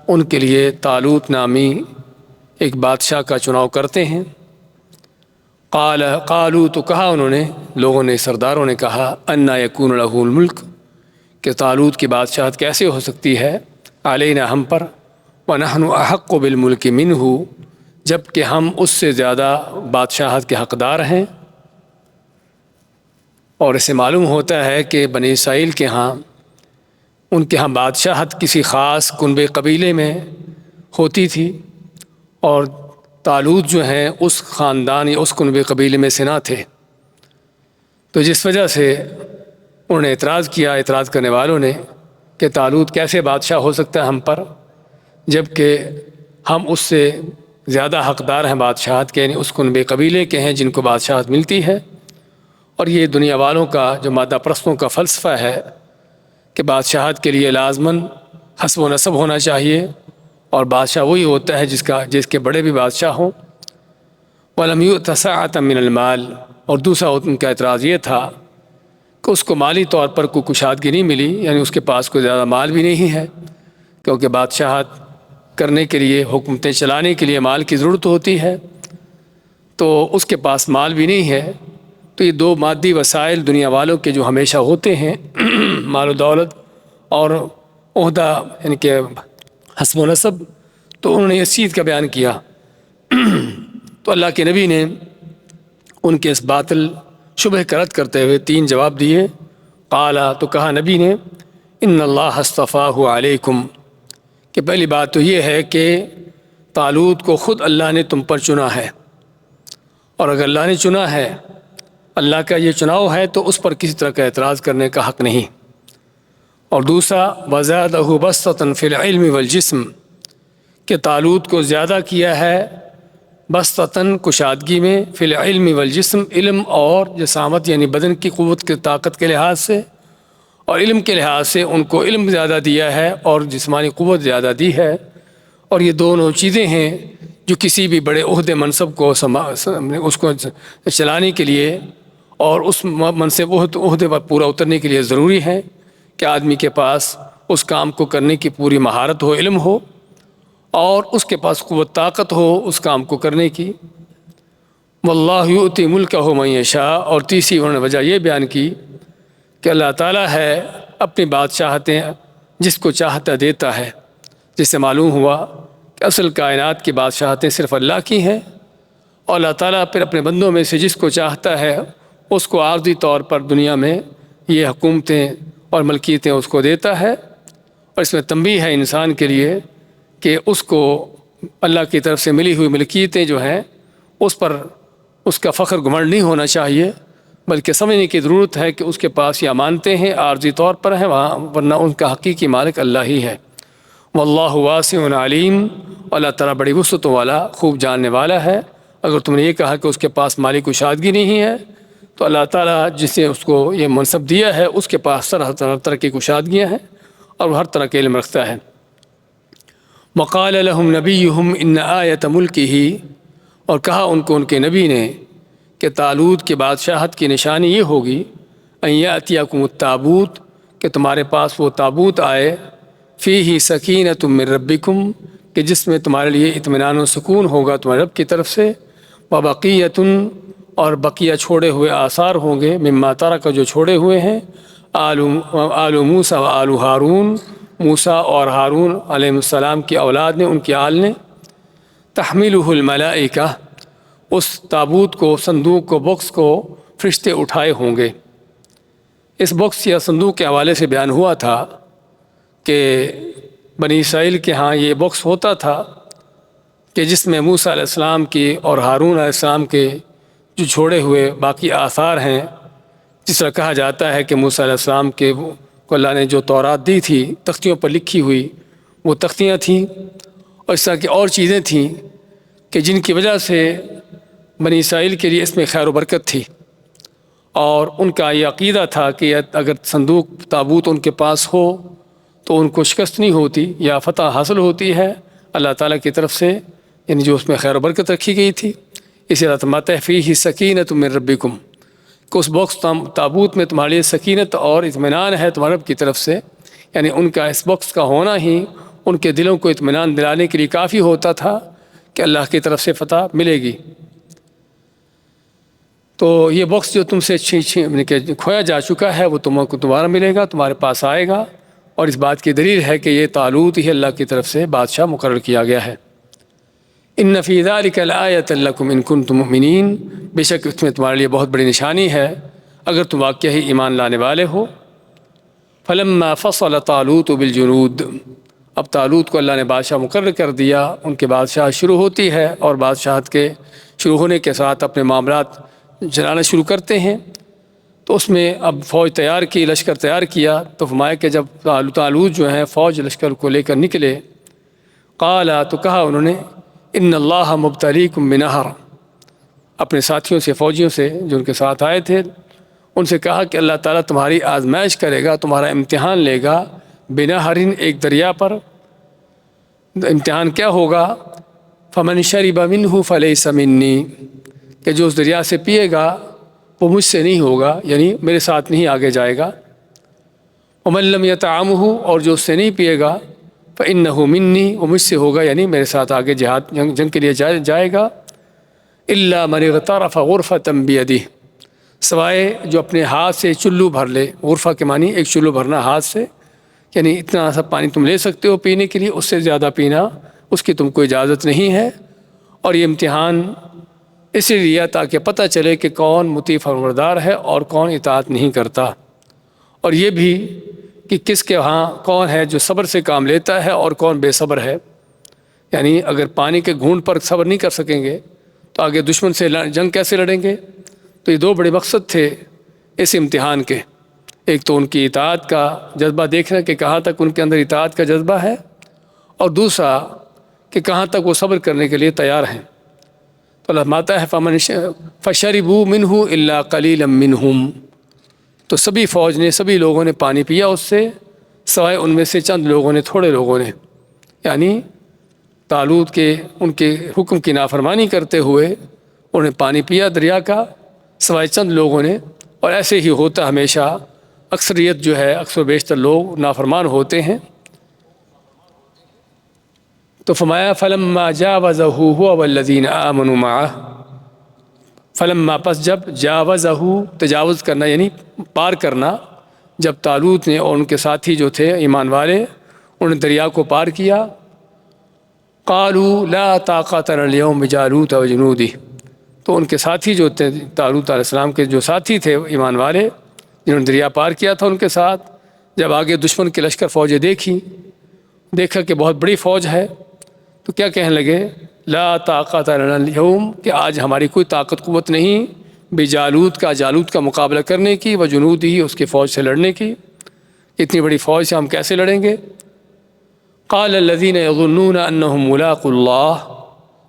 ان کے لیے طالوت نامی ایک بادشاہ کا چناؤ کرتے ہیں۔ قالوا تو کہا انہوں نے، لوگوں نے، سرداروں نے کہا، انا یکون لہ الملک، کہ طالوت کی بادشاہت کیسے ہو سکتی ہے علینا ہم پر، ونحن احق بالملک منہ، جب کہ ہم اس سے زیادہ بادشاہت کے حقدار ہیں۔ اور اسے معلوم ہوتا ہے کہ بنی اسرائیل کے ہاں، ان کے ہاں بادشاہت کسی خاص کنبے قبیلے میں ہوتی تھی، اور طالوت جو ہیں اس خاندان یا اس کنبے قبیلے میں سے نہ تھے، تو جس وجہ سے انہوں نے اعتراض کیا، اعتراض کرنے والوں نے، کہ طالوت کیسے بادشاہ ہو سکتا ہے ہم پر، جب کہ ہم اس سے زیادہ حقدار ہیں بادشاہت کے، یعنی اس کنبے قبیلے کے ہیں جن کو بادشاہت ملتی ہے۔ اور یہ دنیا والوں کا، جو مادہ پرستوں کا فلسفہ ہے کہ بادشاہت کے لیے لازماً حسب و نسب ہونا چاہیے، اور بادشاہ وہی ہوتا ہے جس کے بڑے بھی بادشاہ ہوں۔ وَلَمْ يُؤْتَ سَعَةً مِّنَ الْمَالِ، اور دوسرا ان کا اعتراض یہ تھا کہ اس کو مالی طور پر کوئی کشادگی نہیں ملی، یعنی اس کے پاس کوئی زیادہ مال بھی نہیں ہے، کیونکہ بادشاہت کرنے کے لیے، حکومتیں چلانے کے لیے مال کی ضرورت ہوتی ہے، تو اس کے پاس مال بھی نہیں ہے۔ تو یہ دو مادی وسائل دنیا والوں کے جو ہمیشہ ہوتے ہیں، مال و دولت اور عہدہ، یعنی کہ حسب و نسب، تو انہوں نے اس چیز کا بیان کیا۔ تو اللہ کے نبی نے ان کے اس باطل شبہ کا رد کرتے ہوئے 3 جواب دیے۔ قالا، تو کہا نبی نے، ان اللہ اصطفاہ علیکم، کہ پہلی بات تو یہ ہے کہ طالوت کو خود اللہ نے تم پر چنا ہے، اور اگر اللہ نے چنا ہے، اللہ کا یہ چناؤ ہے، تو اس پر کسی طرح کا اعتراض کرنے کا حق نہیں۔ اور دوسرا، وزادہ بسطۃ فی العلم والجسم، کہ طالوت کو زیادہ کیا ہے بسطۃ، کشادگی میں، فی العلم والجسم، علم اور جسامت یعنی بدن کی قوت کی طاقت کے لحاظ سے، اور علم کے لحاظ سے ان کو علم زیادہ دیا ہے اور جسمانی قوت زیادہ دی ہے۔ اور یہ دونوں چیزیں ہیں جو کسی بھی بڑے عہدے منصب کو اس کو چلانے کے لیے اور اس منصب عہدے پر پورا اترنے کے لیے ضروری ہے کہ آدمی کے پاس اس کام کو کرنے کی پوری مہارت ہو، علم ہو، اور اس کے پاس قوت طاقت ہو اس کام کو کرنے کی۔ واللہ یؤتی ملکہ من یشاء، اور تیسری انہوں نے وجہ یہ بیان کی کہ اللہ تعالیٰ ہے اپنی بادشاہتیں جس کو چاہتا دیتا ہے، جس سے معلوم ہوا کہ اصل کائنات کی بادشاہتیں صرف اللہ کی ہیں، اور اللہ تعالیٰ پھر اپنے بندوں میں سے جس کو چاہتا ہے اس کو عارضی طور پر دنیا میں یہ حکومتیں اور ملکیتیں اس کو دیتا ہے۔ اور اس میں تنبیہ ہے انسان کے لیے کہ اس کو اللہ کی طرف سے ملی ہوئی ملکیتیں جو ہیں اس پر اس کا فخر گھمنڈ نہیں ہونا چاہیے، بلکہ سمجھنے کی ضرورت ہے کہ اس کے پاس یہ امانتیں ہیں، عارضی طور پر ہیں وہاں، ورنہ ان کا حقیقی مالک اللہ ہی ہے۔ واللہ واسع علیم، اللہ تعالیٰ بڑی وسعت والا، خوب جاننے والا ہے۔ اگر تم نے یہ کہا کہ اس کے پاس مالی کشادگی نہیں ہے، تو اللہ تعالیٰ جسے اس کو یہ منصب دیا ہے اس کے پاس ہر طرح کی کشادگیاں ہیں اور وہ ہر طرح کے علم رکھتا ہے۔ وقال لهم نبیہم ان آیۃ ملکہ، اور کہا ان کو ان کے نبی نے کہ طالوت کی بادشاہت کی نشانی یہ ہوگی، ان یأتیکم التابوت، کہ تمہارے پاس وہ تابوت آئے، فیہ سکینۃ من ربکم، کہ جس میں تمہارے لیے اطمینان و سکون ہوگا تمہارے رب کی طرف سے، وبقیۃ، اور بقیہ چھوڑے ہوئے آثار ہوں گے، مما ترک، جو چھوڑے ہوئے ہیں، آل موسیٰ و آل ہارون، موسیٰ اور ہارون علیہ السلام کی اولاد نے، ان کی آل نے، تحملہ الملائکہ، اس تابوت کو، صندوق کو، باکس کو فرشتے اٹھائے ہوں گے۔ اس باکس یا صندوق کے حوالے سے بیان ہوا تھا کہ بنی اسرائیل کے ہاں یہ باکس ہوتا تھا کہ جس میں موسیٰ علیہ السلام کی اور ہارون علیہ السلام کے جو چھوڑے ہوئے باقی آثار ہیں، جس طرح کہا جاتا ہے کہ موسیٰ علیہ السلام کے کو اللہ نے جو تورات دی تھی تختیوں پر لکھی ہوئی، وہ تختیاں تھیں، اور اس طرح کی اور چیزیں تھیں کہ جن کی وجہ سے بنی اسرائیل کے لیے اس میں خیر و برکت تھی، اور ان کا یہ عقیدہ تھا کہ اگر صندوق تابوت ان کے پاس ہو تو ان کو شکست نہیں ہوتی یا فتح حاصل ہوتی ہے اللہ تعالیٰ کی طرف سے، یعنی جو اس میں خیر و برکت رکھی گئی تھی۔ اسی طرح فرماتا ہے فیہ سکینۃ من ربکم، کہ اس باکس تابوت میں تمہارے لیے سکینت اور اطمینان ہے تمہارے رب کی طرف سے، یعنی ان کا اس باکس کا ہونا ہی ان کے دلوں کو اطمینان دلانے کے لیے کافی ہوتا تھا کہ اللہ کی طرف سے فتح ملے گی۔ تو یہ بخش جو تم سے کھویا جا چکا ہے وہ تم کو دوبارہ ملے گا، تمہارے پاس آئے گا، اور اس بات کی دلیل ہے کہ یہ طالوت ہی اللہ کی طرف سے بادشاہ مقرر کیا گیا ہے۔ ان فی ذلک لآیۃ لکم ان کنتم مؤمنین، بے شک اس میں تمہارے لیے بہت بڑی نشانی ہے اگر تم واقعہ ہی ایمان لانے والے ہو۔ فلما فصل طالوت بالجنود، اب طالوت کو اللہ نے بادشاہ مقرر کر دیا، ان کے بادشاہ شروع ہوتی ہے، اور بادشاہت کے شروع ہونے کے ساتھ اپنے معاملات چلانا شروع کرتے ہیں۔ تو اس میں اب فوج تیار کی، لشکر تیار کیا، تو فرمایا کہ جب طالوت جو ہیں فوج لشکر کو لے کر نکلے، قال، تو کہا انہوں نے، ان اللہ مبتلیکم بنہر، اپنے ساتھیوں سے، فوجیوں سے جو ان کے ساتھ آئے تھے، ان سے کہا کہ اللہ تعالیٰ تمہاری آزمائش کرے گا، تمہارا امتحان لے گا، بنہر، ایک دریا پر۔ امتحان کیا ہوگا؟ فمن شرب منہ فلیس منی، کہ جو اس دریا سے پیے گا وہ مجھ سے نہیں ہوگا، یعنی میرے ساتھ نہیں آگے جائے گا۔ ومن لم یطعمہ، اور جو اس سے نہیں پیے گا، فإنہ منی، وہ مجھ سے ہوگا، یعنی میرے ساتھ آگے جنگ کے لیے جائے گا۔ الا من اغترف غرفۃ بیدہ، سوائے جو اپنے ہاتھ سے چلو بھر لے، غرفہ کے معنی ایک چلو بھرنا ہاتھ سے، یعنی اتنا سا پانی تم لے سکتے ہو پینے کے لیے، اس سے زیادہ پینا اس کی تم کو اجازت نہیں ہے۔ اور یہ امتحان اس لیے تاکہ پتہ چلے کہ کون مطیع فرمانبردار ہے اور کون اطاعت نہیں کرتا، اور یہ بھی کہ کس کے ہاں کون ہے جو صبر سے کام لیتا ہے اور کون بے صبر ہے۔ یعنی اگر پانی کے گھونٹ پر صبر نہیں کر سکیں گے تو آگے دشمن سے جنگ کیسے لڑیں گے؟ تو یہ دو بڑے مقصد تھے اس امتحان کے، ایک تو ان کی اطاعت کا جذبہ دیکھنا کہ کہاں تک ان کے اندر اطاعت کا جذبہ ہے، اور دوسرا کہ کہاں تک وہ صبر کرنے کے لیے تیار ہیں۔ تو اللہ ماتا ہے فشربوا منہ الا قلیلا منہم، تو سبھی فوج نے، سبھی لوگوں نے پانی پیا اس سے، سوائے ان میں سے چند لوگوں نے، تھوڑے لوگوں نے، یعنی طالوت کے ان کے حکم کی نافرمانی کرتے ہوئے انہوں نے پانی پیا دریا کا، سوائے چند لوگوں نے۔ اور ایسے ہی ہوتا ہمیشہ، اکثریت جو ہے، اکثر بیشتر لوگ نافرمان ہوتے ہیں۔ تو فرمایا فلما جاوزہ هو والذین آمنوا معہ، فلما، پس جب، جاوزہ، تجاوز کرنا یعنی پار کرنا، جب طالوت نے اور ان کے ساتھی جو تھے ایمان والے، انہوں نے دریا کو پار کیا، قالوا لا طاقت لنا اليوم بجالوت وجنودہ، تو ان کے ساتھی جو تھے، طالوت علیہ السلام کے جو ساتھی تھے ایمان والے جنہوں نے دریا پار کیا تھا ان کے ساتھ، جب آگے دشمن کے لشکر فوجیں دیکھا کہ بہت بڑی فوج ہے، تو کیا کہنے لگے؟ لا طاقت لنا اليوم، کہ آج ہماری کوئی طاقت قوت نہیں، بجالوت کا مقابلہ کرنے کی، وجنودہ، اس کی فوج سے لڑنے کی، اتنی بڑی فوج سے ہم کیسے لڑیں گے؟ قال الذین یظنون انہم ملاقو اللہ،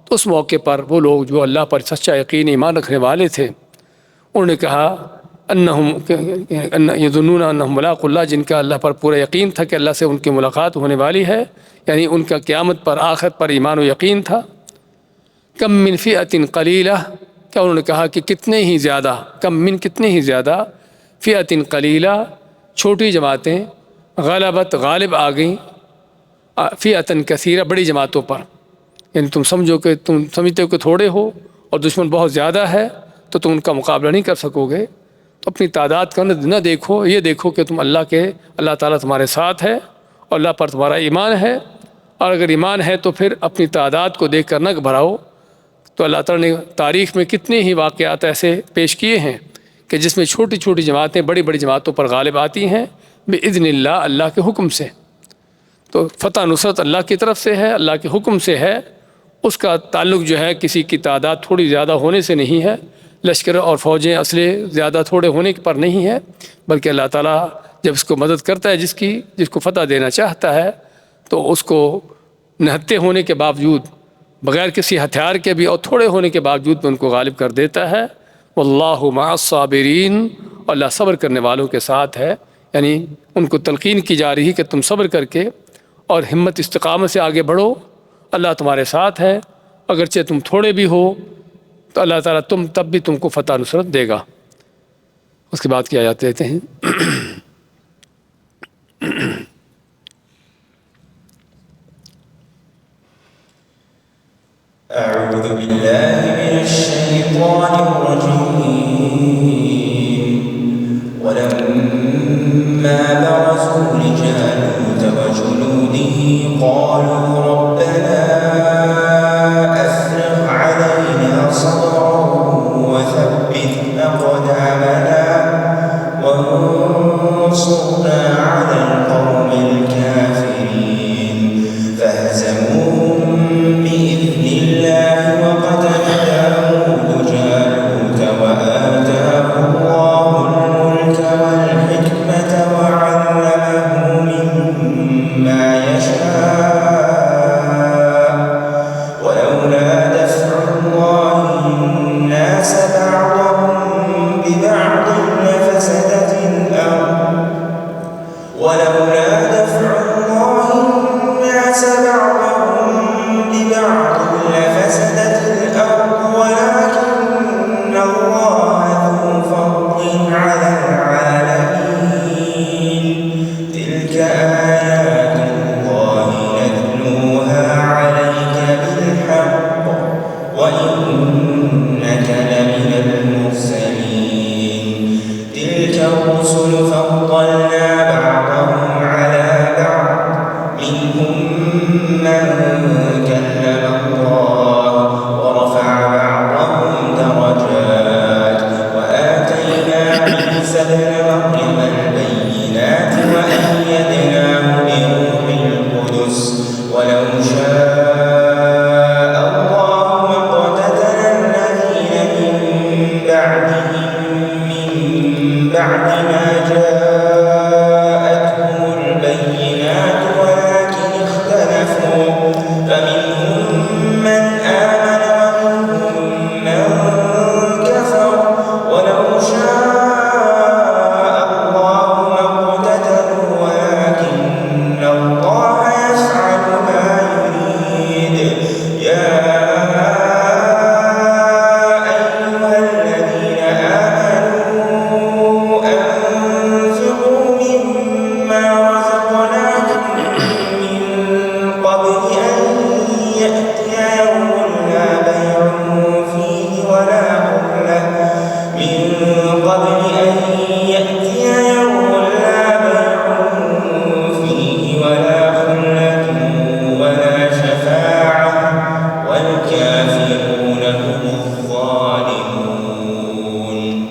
تو اس موقع پر وہ لوگ جو اللہ پر سچا یقین ایمان رکھنے والے تھے، انہوں نے کہا یظنون انہم ملاقو اللہ، جن کا اللہ پر پورا یقین تھا کہ اللہ سے ان کی ملاقات ہونے والی ہے، یعنی ان کا قیامت پر، آخرت پر ایمان و یقین تھا۔ کم من فئۃ قلیلہ، کیا انہوں نے کہا کہ کتنے ہی زیادہ، کم من کتنے ہی زیادہ، فئۃ قلیلہ چھوٹی جماعتیں، غلبت غالب آ گئیں، فئۃ کثیرہ بڑی جماعتوں پر، یعنی تم سمجھتے ہو کہ تھوڑے ہو اور دشمن بہت زیادہ ہے تو تم ان کا مقابلہ نہیں کر سکو گے، تو اپنی تعداد کا نہ دیکھو، یہ دیکھو کہ تم اللہ تعالیٰ تمہارے ساتھ ہے اور اللہ پر تمہارا ایمان ہے، اور اگر ایمان ہے تو پھر اپنی تعداد کو دیکھ کر نہ گھبراؤ۔ تو اللہ تعالیٰ نے تاریخ میں کتنے ہی واقعات ایسے پیش کیے ہیں کہ جس میں چھوٹی چھوٹی جماعتیں بڑی بڑی جماعتوں پر غالب آتی ہیں بإذن اللہ، اللہ کے حکم سے۔ تو فتح نصرت اللہ کی طرف سے ہے، اللہ کے حکم سے ہے، اس کا تعلق جو ہے کسی کی تعداد تھوڑی زیادہ ہونے سے نہیں ہے، لشکر اور فوجیں اسلحے زیادہ تھوڑے ہونے پر نہیں ہے، بلکہ اللہ تعالیٰ جب اس کو مدد کرتا ہے، جس کو فتح دینا چاہتا ہے، تو اس کو نہتے ہونے کے باوجود، بغیر کسی ہتھیار کے بھی اور تھوڑے ہونے کے باوجود بھی ان کو غالب کر دیتا ہے۔ واللہ مع الصابرین، اللہ صبر کرنے والوں کے ساتھ ہے، یعنی ان کو تلقین کی جا رہی کہ تم صبر کر کے اور ہمت استقامت سے آگے بڑھو، اللہ تمہارے ساتھ ہے، اگرچہ تم تھوڑے بھی ہو تو اللہ تعالیٰ تب بھی تم کو فتح نصرت دے گا۔ اس کے بعد کی آیات لیتے ہیں۔ أعوذ بالله من الشيطان الرجيم ولما برزوا لجالوت وجنوده قالوا ربنا أفرغ علينا صبرا وثبت أقدامنا وانصرنا على القوم الكافرين فهزموهم بإذن الله وقتل داود جالوت وآتاه الله الملك والحكمة وعلمه مما يشاء ولولا دفع الله الناس بعضهم ببعض لفسدت الأرض ولولا دفع الله الناس بعضهم ببعض لفسدت الأرض ولكن الله ذو فضل على العالمين تلك آيات الله نتلوها عليك بالحق وإنك لمن المرسلين تلك الرسل فضلنا بعضهم على بعض منهم من كلم الله ورفع بعضهم درجات وآتينا عيسى ابن مريم البينات وأيدناه بروح القدس ولو شاء الله ما اقتتل الذين من بعدهم من بعد ما جاءتهم البينات ولكن اختلفوا فمنهم من آمن ومنهم من كفر ولو شاء الله ما اقتتلوا ولكن الله يفعل ما يريد يا أيها الذين آمنوا أنفقوا مما رزقناكم من قبل أن يأتي يوم لا بيع فيه ولا خلة من قبل أن يأتي يوم لا بيع فيه ولا خلة ولا شفاعة والكافرون هم الظالمون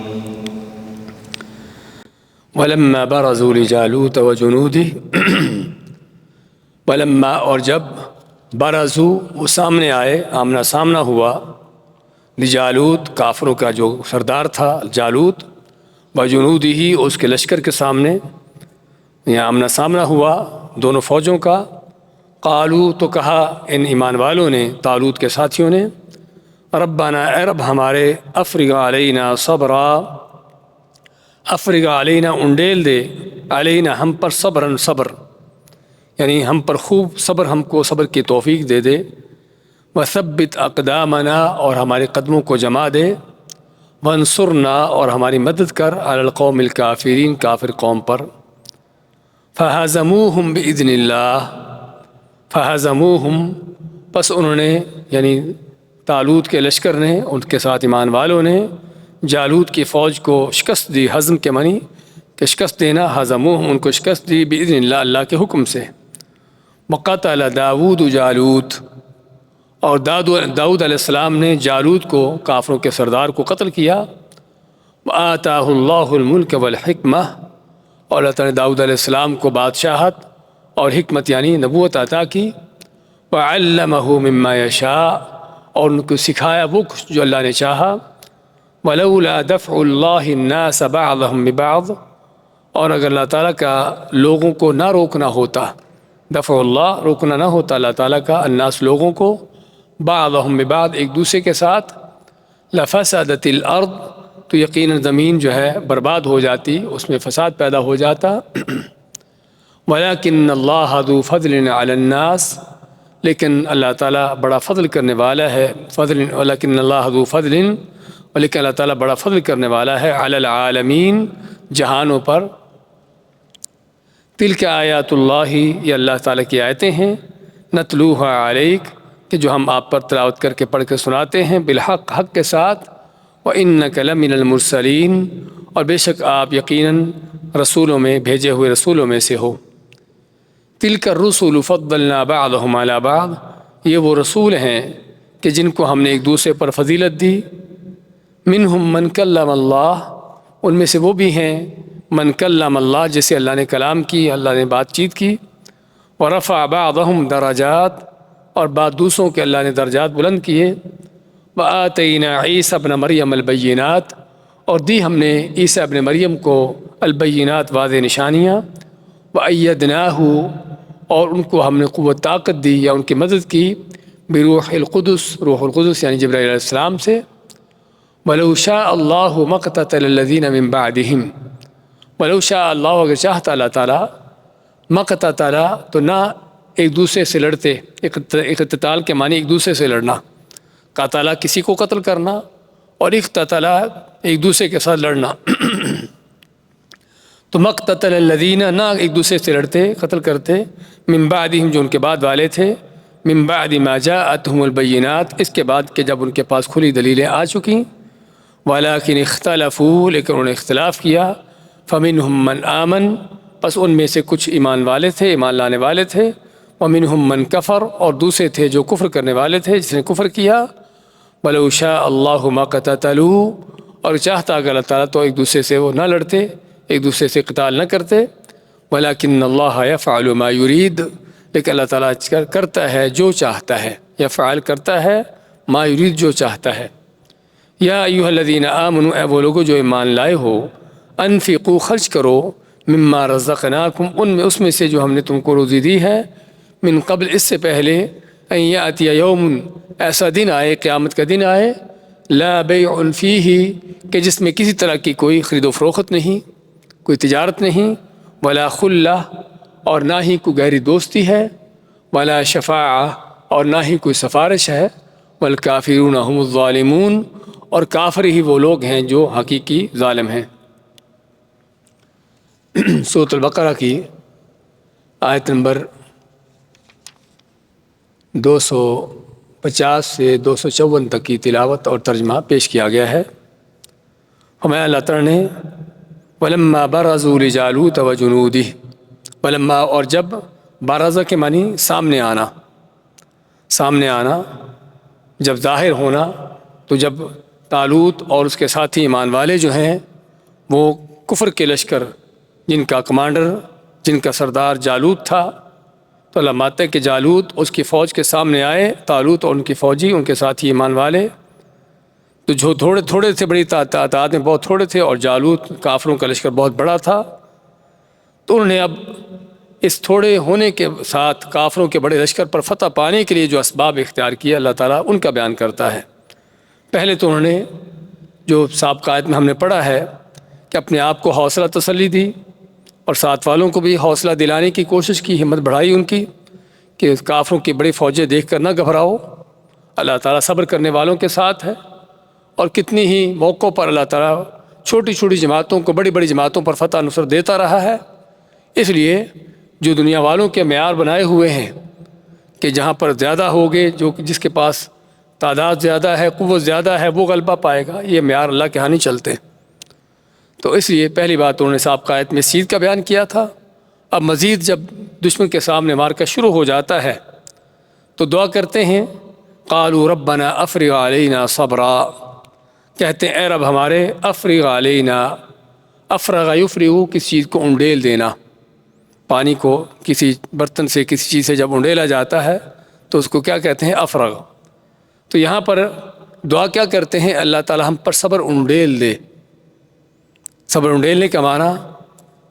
ولما برزوا لجالوت وجنوده ولما اور جب برزو وہ سامنے آئے آمنا سامنا ہوا لجالوت کافروں کا جو سردار تھا جالوت وجنودہ ہی اس کے لشکر کے سامنے یہاں آمنا سامنا ہوا دونوں فوجوں کا قالو تو کہا ان ایمان والوں نے طالوت کے ساتھیوں نے ربنا اے رب ہمارے افرغ علینا صبرا افرغ علینا انڈیل دے علینا ہم پر صبرن صبر یعنی ہم پر خوب صبر ہم کو صبر کی توفیق دے دے وثبت اقدامنا اور ہمارے قدموں کو جما دے وانصرنا اور ہماری مدد کر علی القوم الکافرین کافر قوم پر فہزموہم باذن اللہ فہزموہم پس انہوں نے یعنی طالوت کے لشکر نے ان کے ساتھ ایمان والوں نے جالوت کی فوج کو شکست دی ہزم کے معنی کہ شکست دینا ہزموہم ان کو شکست دی باذن اللہ اللہ کے حکم سے وقتل داود جالوت اور داؤد علیہ السلام نے جالوت کو کافروں کے سردار کو قتل کیا وآتاہ اللہ الملک والحکمہ اور اللہ تعالیٰ نے داؤد علیہ السلام کو بادشاہت اور حکمت یعنی نبوت عطا کی وعلمہ مما یشاء اور ان کو سکھایا وہ کچھ جو اللہ نے چاہا ولولا دفع اللہ الناس بعضهم ببعض اور اگر اللہ تعالیٰ کا لوگوں کو نہ روکنا ہوتا دفع اللہ روکنا نہ ہوتا اللہ تعالیٰ کا الناس لوگوں کو بعضهم ببعض ایک دوسرے کے ساتھ لفسدت الارض تو یقیناً زمین جو ہے برباد ہو جاتی اس میں فساد پیدا ہو جاتا ولیکن اللہ ذو فضل علی الناس لیکن اللہ تعالیٰ بڑا فضل کرنے والا ہے ولیکن اللہ ذو فضل ولیکن اللہ تعالیٰ بڑا فضل کرنے والا ہے علی العالمین جہانوں پر تلک آیات اللہ یہ اللہ تعالیٰ کی آیتیں ہیں نتلوہا علیک کہ کہ جو ہم آپ پر تلاوت کر کے پڑھ کے سناتے ہیں بالحق حق کے ساتھ، وَإِنَّكَ لَمِنَ الْمُرْسَلِينَ اور بے شک آپ یقیناً رسولوں میں بھیجے ہوئے رسولوں میں سے ہو۔ تِلْكَ الرُّسُلُ فَضَّلْنَا بَعْضَهُمْ عَلَى بَعْضٍ یہ وہ رسول ہیں کہ جن کو ہم نے ایک دوسرے پر فضیلت دی۔ مِنْهُمْ مَنْ كَلَّمَ اللَّهُ ان میں سے وہ بھی ہیں من کلم اللہ جسے اللہ نے کلام کی، اللہ نے بات چیت کی، ورفع بعضهم درجات اور بعض دوسروں کے اللہ نے درجات بلند کیے، وآتینا عیسی ابن مریم البینات اور دی ہم نے عیسی ابن مریم کو البینات واضح نشانیاں، وأیدناہ اور ان کو ہم نے قوت طاقت دی یا ان کی مدد کی، بروح القدس روح القدس یعنی جبرائیل علیہ السلام سے، وَلَوْ شَاءَ اللَّهُ مَا اقْتَتَلَ الَّذِينَ مِن بَعْدِهِمْ وَلَوْ شَاءَ اللہ اگر چاہتا اللہ تعالیٰ ما اقتتل تو نہ ایک دوسرے سے لڑتے، اقتتال کے معنی ایک دوسرے سے لڑنا، قتل کسی کو قتل کرنا اور اقتتل ایک دوسرے کے ساتھ لڑنا، تو ما اقتتل الذین نہ ایک دوسرے سے لڑتے قتل کرتے، من بعدہم جو ان کے بعد والے تھے، من بعد ما جاءتہم البینات اس کے بعد کہ جب ان کے پاس کھلی دلیلیں آ چکی، ولکن اختلفوا لیکن انہوں نے اختلاف کیا، فمنہم من آمن پس ان میں سے کچھ ایمان والے تھے ایمان لانے والے تھے، ومنہم من کفر اور دوسرے تھے جو کفر کرنے والے تھے جس نے کفر کیا، ولو شاء اللہ ما قتتلوا اور چاہتا اگر اللہ تعالیٰ تو ایک دوسرے سے وہ نہ لڑتے ایک دوسرے سے قتال نہ کرتے، ولکن اللہ یفعل ما یرید لیکن اللہ تعالیٰ کرتا ہے جو چاہتا ہے، یفعل کرتا ہے ما یرید جو چاہتا ہے۔ یا ایھا الذین آمنوا اے وہ لوگو جو ایمان لائے ہو، انفقوا خرچ کرو، مما رزقناکم ان میں اس میں سے جو ہم نے تم کو روزی دی ہے، من قبل اس سے پہلے، ان یاتی یوم ایسا دن آئے قیامت کا دن آئے، لا بیع فیہ کہ جس میں کسی طرح کی کوئی خرید و فروخت نہیں، کوئی تجارت نہیں، ولا خلہ اور نہ ہی کوئی گہری دوستی ہے، ولا شفاعہ اور نہ ہی کوئی سفارش ہے، والکافرون هم الظالمون اور کافر ہی وہ لوگ ہیں جو حقیقی ظالم ہیں۔ سورۃ البقرہ کی آیت نمبر 250 سے 254 تک کی تلاوت اور ترجمہ پیش کیا گیا ہے۔ ہمیں اللہ تعالیٰ نے وَلَمَّا بَرَزُوا لِجَالُوتَ وَجُنُودِهِ وَلَمَّا اور جب بارزہ کے معنی سامنے آنا، سامنے آنا جب ظاہر ہونا، تو جب طالوت اور اس کے ساتھی ایمان والے جو ہیں وہ کفر کے لشکر جن کا کمانڈر جن کا سردار جالوت تھا، تو اللہ ماتے ہیں کہ جالوت اس کی فوج کے سامنے آئے، طالوت اور ان کی فوجی ان کے ساتھی ایمان والے، تو جو تھوڑے تھے بڑی تعداد میں بہت تھوڑے تھے، اور جالوت کافروں کا لشکر بہت بڑا تھا، تو انہوں نے اب اس تھوڑے ہونے کے ساتھ کافروں کے بڑے لشکر پر فتح پانے کے لیے جو اسباب اختیار کیا اللہ تعالیٰ ان کا بیان کرتا ہے۔ پہلے تو انہوں نے جو سابقہ آیت میں ہم نے پڑھا ہے کہ اپنے آپ کو حوصلہ تسلی دی اور ساتھ والوں کو بھی حوصلہ دلانے کی کوشش کی، ہمت بڑھائی ان کی کہ کافروں کی بڑی فوجیں دیکھ کر نہ گھبراؤ، اللہ تعالیٰ صبر کرنے والوں کے ساتھ ہے، اور کتنی ہی موقعوں پر اللہ تعالیٰ چھوٹی چھوٹی جماعتوں کو بڑی بڑی جماعتوں پر فتح نصرت دیتا رہا ہے۔ اس لیے جو دنیا والوں کے معیار بنائے ہوئے ہیں کہ جہاں پر زیادہ ہوگے، جس کے پاس تعداد زیادہ ہے قوت زیادہ ہے وہ غلبہ پائے گا، یہ معیار اللہ کے ہاں نہیں چلتے۔ تو اس لیے پہلی بات انہوں نے سابقہ آیت میں سید کا بیان کیا تھا۔ اب مزید جب دشمن کے سامنے مارکا شروع ہو جاتا ہے تو دعا کرتے ہیں، قالوا ربنا افرغ علینا صبرا، کہتے ہیں اے رب ہمارے، افرغ علینا، افرغ یفرغ کسی چیز کو انڈیل دینا، پانی کو کسی برتن سے کسی چیز سے جب انڈیلا جاتا ہے تو اس کو کیا کہتے ہیں؟ افرغ۔ تو یہاں پر دعا کیا کرتے ہیں؟ اللہ تعالی ہم پر صبر انڈیل دے۔ صبر انڈیلنے کا معنی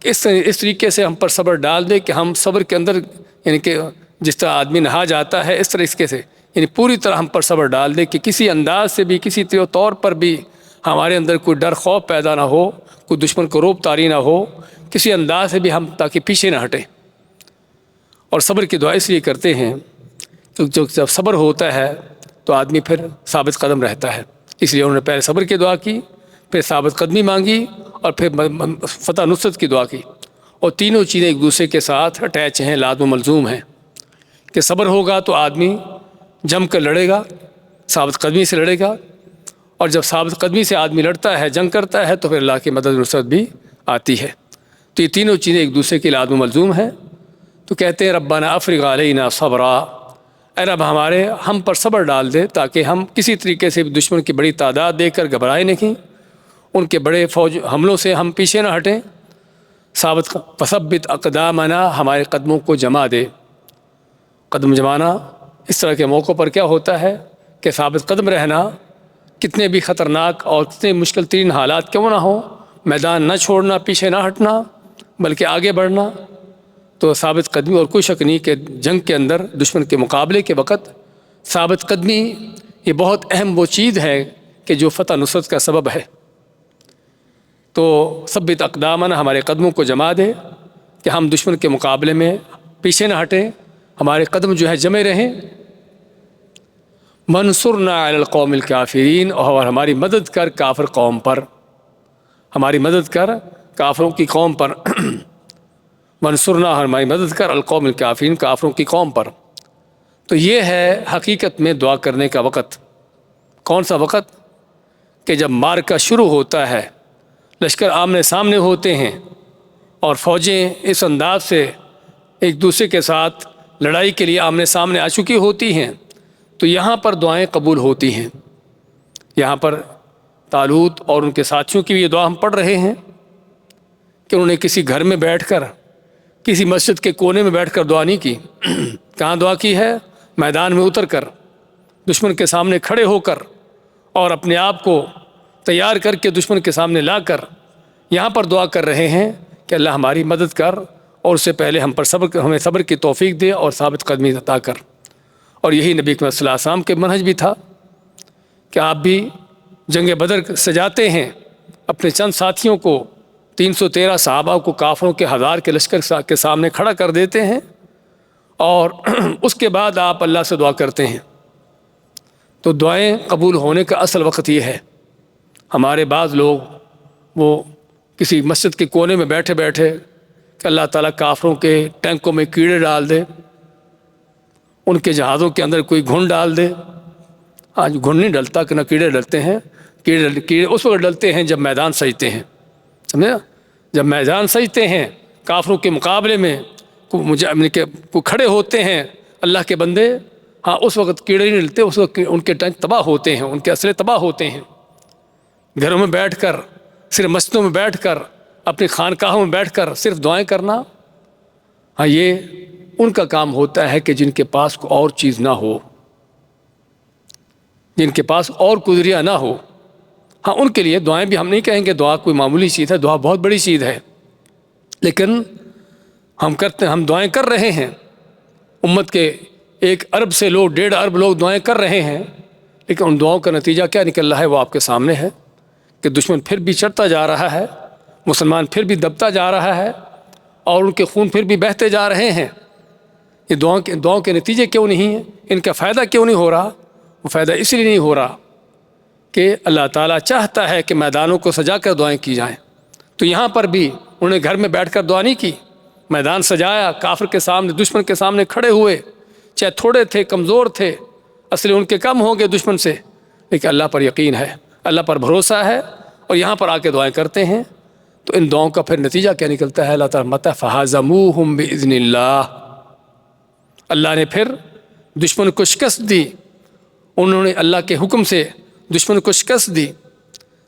اس طریقے سے ہم پر صبر ڈال دے کہ ہم صبر کے اندر، یعنی کہ جس طرح آدمی نہا جاتا ہے اس طریقے سے، یعنی پوری طرح ہم پر صبر ڈال دے کہ کسی انداز سے بھی کسی طور پر بھی ہمارے اندر کوئی ڈر خوف پیدا نہ ہو، کوئی دشمن کو روب طاری نہ ہو، کسی انداز سے بھی ہم تاکہ پیچھے نہ ہٹیں۔ اور صبر کی دعا اس لیے کرتے ہیں کہ جب صبر ہوتا ہے تو آدمی پھر ثابت قدم رہتا ہے، اس لیے انہوں نے پہلے صبر کی دعا کی، پھر ثابت قدمی مانگی، اور پھر فتح نصرت کی دعا کی، اور تینوں چیزیں ایک دوسرے کے ساتھ اٹیچ ہیں، لازم و ملزوم ہیں کہ صبر ہوگا تو آدمی جم کر لڑے گا، ثابت قدمی سے لڑے گا، اور جب ثابت قدمی سے آدمی لڑتا ہے، جنگ کرتا ہے، تو پھر اللہ کی مدد نصرت بھی آتی ہے۔ تو یہ تینوں چیزیں ایک دوسرے کے لازم و ملزوم ہیں۔ تو کہتے ہیں ربنا افرغ علینا صبرا، اے رب ہم پر صبر ڈال دے تاکہ ہم کسی طریقے سے دشمن کی بڑی تعداد دیکھ کر گھبرائے نہیں، ان کے بڑے فوج حملوں سے ہم پیچھے نہ ہٹیں۔ فثبت اقدامنا، ہمارے قدموں کو جما دے۔ قدم جمانا اس طرح کے موقعوں پر کیا ہوتا ہے کہ ثابت قدم رہنا، کتنے بھی خطرناک اور کتنے مشکل ترین حالات کیوں نہ ہوں، میدان نہ چھوڑنا، پیچھے نہ ہٹنا، بلکہ آگے بڑھنا۔ تو ثابت قدمی، اور کوئی شک نہیں کہ جنگ کے اندر دشمن کے مقابلے کے وقت ثابت قدمی یہ بہت اہم وہ چیز ہے کہ جو فتح نصرت کا سبب ہے۔ تو ثبت اقدامنا، ہمارے قدموں کو جما دے کہ ہم دشمن کے مقابلے میں پیچھے نہ ہٹیں، ہمارے قدم جو ہے جمے رہیں۔ منصرنا علی القوم الکافرین، اور ہماری مدد کر کافر قوم پر، ہماری مدد کر کافروں کی قوم پر۔ منصرنا، ہماری مدد کر القوم الکافرین، کافروں کی قوم پر۔ تو یہ ہے حقیقت میں دعا کرنے کا وقت۔ کون سا وقت؟ کہ جب معرکہ شروع ہوتا ہے، لشکر آمنے سامنے ہوتے ہیں اور فوجیں اس انداز سے ایک دوسرے کے ساتھ لڑائی کے لیے آمنے سامنے آ چکی ہوتی ہیں، تو یہاں پر دعائیں قبول ہوتی ہیں۔ یہاں پر طالوت اور ان کے ساتھیوں کی بھی یہ دعا ہم پڑھ رہے ہیں کہ انہوں نے کسی گھر میں بیٹھ کر، کسی مسجد کے کونے میں بیٹھ کر دعا نہیں کی۔ کہاں دعا کی ہے؟ میدان میں اتر کر، دشمن کے سامنے کھڑے ہو کر، اور اپنے آپ کو تیار کر کے دشمن کے سامنے لا کر یہاں پر دعا کر رہے ہیں کہ اللہ ہماری مدد کر، اور اس سے پہلے ہمیں صبر کی توفیق دے اور ثابت قدمی عطا کر۔ اور یہی نبی کریم صلی اللہ علیہ وسلم کے منہج بھی تھا کہ آپ بھی جنگ بدر سجاتے ہیں، اپنے چند ساتھیوں کو، 313 صحابہ کو کافروں کے 1000 کے لشکر کے سامنے کھڑا کر دیتے ہیں، اور اس کے بعد آپ اللہ سے دعا کرتے ہیں۔ تو دعائیں قبول ہونے کا اصل وقت یہ ہے۔ ہمارے بعض لوگ وہ کسی مسجد کے کونے میں بیٹھے بیٹھے کہ اللہ تعالیٰ کافروں کے ٹینکوں میں کیڑے ڈال دے، ان کے جہازوں کے اندر کوئی گھن ڈال دے۔ آج گھن نہیں ڈلتا کہ نہ کیڑے ڈلتے ہیں، کیڑے اس وقت ڈلتے ہیں جب میدان سجتے ہیں، سمجھے؟ جب میدان سجتے ہیں کافروں کے مقابلے میں کو کھڑے ہوتے ہیں اللہ کے بندے، ہاں اس وقت کیڑے نہیں ڈلتے، اس وقت ان کے ٹینک تباہ ہوتے ہیں، ان کے اسلحے تباہ ہوتے ہیں۔ گھروں میں بیٹھ کر، صرف مسجدوں میں بیٹھ کر، اپنی خانقاہوں میں بیٹھ کر صرف دعائیں کرنا، ہاں یہ ان کا کام ہوتا ہے کہ جن کے پاس کوئی اور چیز نہ ہو، جن کے پاس اور کوئی ذریعہ نہ ہو۔ ہاں ان کے لیے دعائیں بھی، ہم نہیں کہیں گے دعا کوئی معمولی چیز ہے، دعا بہت بڑی چیز ہے، لیکن ہم دعائیں کر رہے ہیں۔ امت کے 1 ارب سے لوگ، 1.5 ارب لوگ دعائیں کر رہے ہیں، لیکن ان دعاؤں کا نتیجہ کیا نکل رہا ہے وہ آپ کے سامنے ہے کہ دشمن پھر بھی چڑھتا جا رہا ہے، مسلمان پھر بھی دبتا جا رہا ہے، اور ان کے خون پھر بھی بہتے جا رہے ہیں۔ یہ دعاؤں کے نتیجے کیوں نہیں ہیں؟ ان کا فائدہ کیوں نہیں ہو رہا؟ وہ فائدہ اس لیے نہیں ہو رہا کہ اللہ تعالیٰ چاہتا ہے کہ میدانوں کو سجا کر دعائیں کی جائیں۔ تو یہاں پر بھی انہوں نے گھر میں بیٹھ کر دعا نہیں کی، میدان سجایا، کافر کے سامنے، دشمن کے سامنے کھڑے ہوئے، چاہے تھوڑے تھے، کمزور تھے، اسلحے ان کے کم ہوں گے دشمن سے، لیکن اللہ پر یقین ہے، اللہ پر بھروسہ ہے، اور یہاں پر آ کے دعائیں کرتے ہیں۔ تو ان دعاؤں کا پھر نتیجہ کیا نکلتا ہے؟ اللہ تعالیٰ مت فہزموہم باذن اللہ، اللہ نے پھر دشمن کو شکست دی، انہوں نے اللہ کے حکم سے دشمن کو شکست دی۔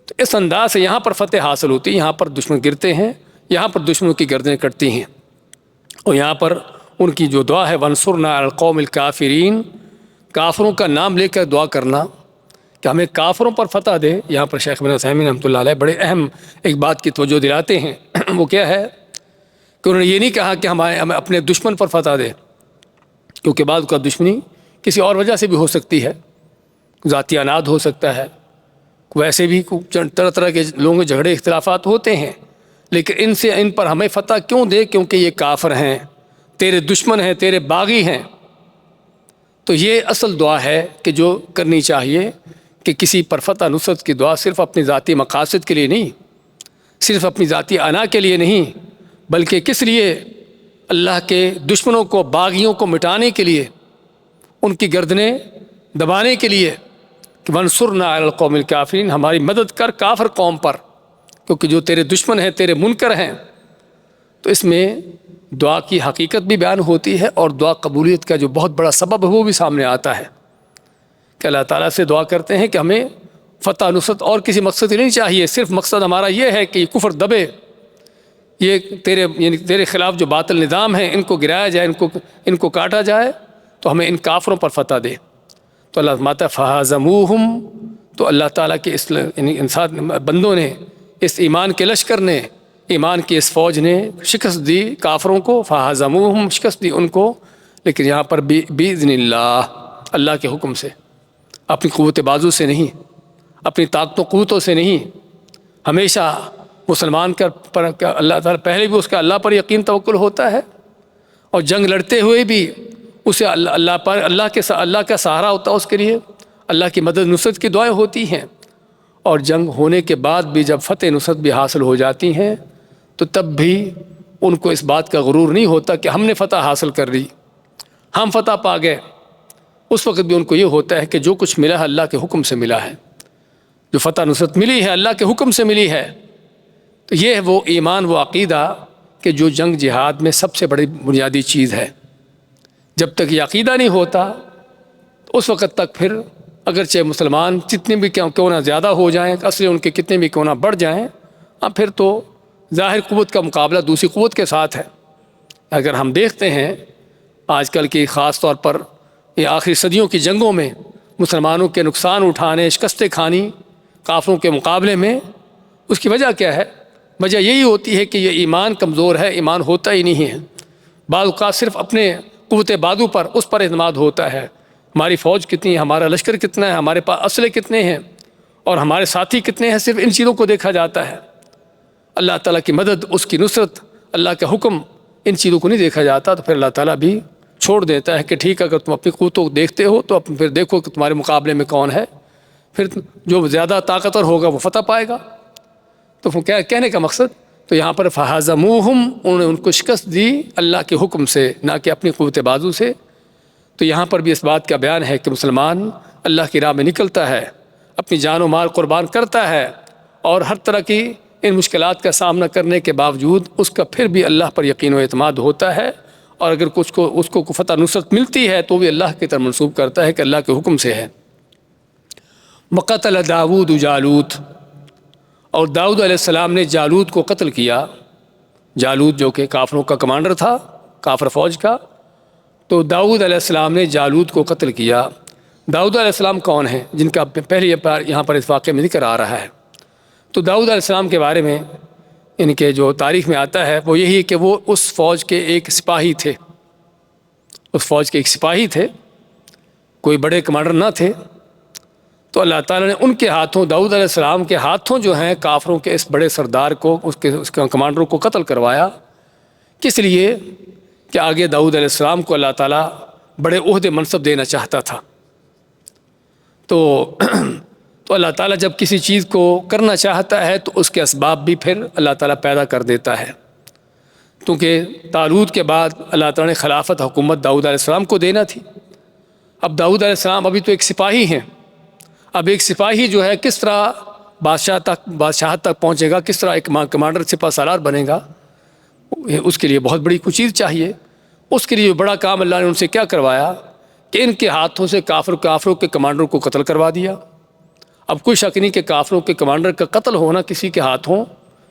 تو اس انداز سے یہاں پر فتح حاصل ہوتی ہے، یہاں پر دشمن گرتے ہیں، یہاں پر دشمنوں کی گردنیں کٹتی ہیں، اور یہاں پر ان کی جو دعا ہے وانصرنا علی القوم الکافرین، کافروں کا نام لے کر دعا کرنا کہ ہمیں کافروں پر فتح دے۔ یہاں پر شیخ بن عثیمین رحمۃ اللہ علیہ بڑے اہم ایک بات کی توجہ دلاتے ہیں، وہ کیا ہے کہ انہوں نے یہ نہیں کہا کہ ہمیں اپنے دشمن پر فتح دے، کیونکہ بعض کا دشمنی کسی اور وجہ سے بھی ہو سکتی ہے، ذاتی اناد ہو سکتا ہے، ویسے بھی طرح طرح کے لوگوں کے جھگڑے اختلافات ہوتے ہیں، لیکن ان پر ہمیں فتح کیوں دے؟ کیونکہ یہ کافر ہیں، تیرے دشمن ہیں، تیرے باغی ہیں۔ تو یہ اصل دعا ہے کہ جو کرنی چاہیے کہ کسی پر فتح نصرت کی دعا صرف اپنی ذاتی مقاصد کے لیے نہیں، صرف اپنی ذاتی انا کے لیے نہیں، بلکہ کس لیے؟ اللہ کے دشمنوں کو، باغیوں کو مٹانے کے لیے، ان کی گردنیں دبانے کے لیے کہ وانصرنا علی القوم الکافرین، ہماری مدد کر کافر قوم پر، کیونکہ جو تیرے دشمن ہیں، تیرے منکر ہیں۔ تو اس میں دعا کی حقیقت بھی بیان ہوتی ہے، اور دعا قبولیت کا جو بہت بڑا سبب ہے وہ بھی سامنے آتا ہے کہ اللہ تعالیٰ سے دعا کرتے ہیں کہ ہمیں فتح نصرت اور کسی مقصد ہی نہیں چاہیے، صرف مقصد ہمارا یہ ہے کہ یہ کفر دبے، یہ تیرے خلاف جو باطل نظام ہیں ان کو گرایا جائے، ان کو کاٹا جائے، تو ہمیں ان کافروں پر فتح دے۔ تو اللہ فرماتا ہے فہزموہم، تو اللہ تعالیٰ کے اس انسان بندوں نے، اس ایمان کے لشکر نے، ایمان کی اس فوج نے شکست دی کافروں کو، فہزموہم، شکست دی ان کو، لیکن یہاں پر باذن اللہ، اللہ کے حکم سے، اپنی قوت بازو سے نہیں، اپنی طاقت و قوتوں سے نہیں۔ ہمیشہ مسلمان پر اللہ تعالیٰ پہلے بھی اس کا اللہ پر یقین توکل ہوتا ہے، اور جنگ لڑتے ہوئے بھی اسے اللہ کا سہارا ہوتا ہے، اس کے لیے اللہ کی مدد نصرت کی دعائیں ہوتی ہیں، اور جنگ ہونے کے بعد بھی جب فتح نصرت بھی حاصل ہو جاتی ہیں تو تب بھی ان کو اس بات کا غرور نہیں ہوتا کہ ہم نے فتح حاصل کر لی، ہم فتح پا گئے۔ اس وقت بھی ان کو یہ ہوتا ہے کہ جو کچھ ملا ہے اللہ کے حکم سے ملا ہے، جو فتح نصرت ملی ہے اللہ کے حکم سے ملی ہے۔ تو یہ ہے وہ ایمان، وہ عقیدہ کہ جو جنگ جہاد میں سب سے بڑی بنیادی چیز ہے۔ جب تک یہ عقیدہ نہیں ہوتا اس وقت تک پھر اگرچہ مسلمان جتنے بھی کیوں نہ زیادہ ہو جائیں، اسلحے ان کے کتنے بھی کیوں نہ بڑھ جائیں، پھر تو ظاہر قوت کا مقابلہ دوسری قوت کے ساتھ ہے۔ اگر ہم دیکھتے ہیں آج کل کی خاص طور پر یہ آخری صدیوں کی جنگوں میں مسلمانوں کے نقصان اٹھانے، شکستیں کھانی کافروں کے مقابلے میں، اس کی وجہ کیا ہے؟ وجہ یہی ہوتی ہے کہ یہ ایمان کمزور ہے، ایمان ہوتا ہی نہیں ہے۔ بعض اوقات صرف اپنے قوت بازو پر، اس پر اعتماد ہوتا ہے، ہماری فوج کتنی ہے، ہمارا لشکر کتنا ہے، ہمارے پاس اسلحے کتنے ہیں، اور ہمارے ساتھی کتنے ہیں، صرف ان چیزوں کو دیکھا جاتا ہے۔ اللہ تعالیٰ کی مدد، اس کی نصرت، اللہ کا حکم، ان چیزوں کو نہیں دیکھا جاتا، تو پھر اللہ تعالیٰ بھی چھوڑ دیتا ہے کہ ٹھیک ہے، اگر تم اپنی قوتوں کو دیکھتے ہو تو پھر دیکھو کہ تمہارے مقابلے میں کون ہے، پھر جو زیادہ طاقتور ہوگا وہ فتح پائے گا۔ تو کیا کہنے کا مقصد؟ تو یہاں پر فہزموہم، انہوں نے ان کو شکست دی اللہ کے حکم سے، نہ کہ اپنی قوت بازو سے۔ تو یہاں پر بھی اس بات کا بیان ہے کہ مسلمان اللہ کی راہ میں نکلتا ہے، اپنی جان و مال قربان کرتا ہے، اور ہر طرح کی ان مشکلات کا سامنا کرنے کے باوجود اس کا پھر بھی اللہ پر یقین و اعتماد ہوتا ہے، اور اگر اس کو فتح نصرت ملتی ہے تو بھی اللہ کی طرف منسوب کرتا ہے کہ اللہ کے حکم سے ہے۔ وقتل داود جالوت، اور داؤد علیہ السلام نے جالوت کو قتل کیا۔ جالوت جو کہ کافروں کا کمانڈر تھا، کافر فوج کا، تو داؤد علیہ السلام نے جالوت کو قتل کیا۔ داؤد علیہ السلام کون ہیں جن کا پہلے یہاں پر اس واقعے میں ذکر آ رہا ہے؟ تو داؤد علیہ السلام کے بارے میں ان کے جو تاریخ میں آتا ہے وہ یہی ہے کہ وہ اس فوج کے ایک سپاہی تھے، اس فوج کے ایک سپاہی تھے، کوئی بڑے کمانڈر نہ تھے۔ تو اللہ تعالیٰ نے ان کے ہاتھوں، داؤد علیہ السلام کے ہاتھوں جو ہیں کافروں کے اس بڑے سردار کو، اس کے کمانڈر کو قتل کروایا۔ کس لیے؟ کہ آگے داؤد علیہ السلام کو اللہ تعالیٰ بڑے عہدے منصب دینا چاہتا تھا۔ تو اللہ تعالیٰ جب کسی چیز کو کرنا چاہتا ہے تو اس کے اسباب بھی پھر اللہ تعالیٰ پیدا کر دیتا ہے۔ کیونکہ طالوت کے بعد اللہ تعالیٰ نے خلافت حکومت داؤد علیہ السلام کو دینا تھی۔ اب داؤد علیہ السلام ابھی تو ایک سپاہی ہیں، اب ایک سپاہی جو ہے کس طرح بادشاہت تک پہنچے گا، کس طرح ایک کمانڈر سپہ سالار بنے گا، اس کے لیے بہت بڑی کوئی چیز چاہیے۔ اس کے لیے بڑا کام اللہ نے ان سے کیا کروایا کہ ان کے ہاتھوں سے کافروں کے کمانڈر کو قتل کروا دیا۔ اب کوئی شک نہیں کہ کافروں کے کمانڈر کا قتل ہونا کسی کے ہاتھوں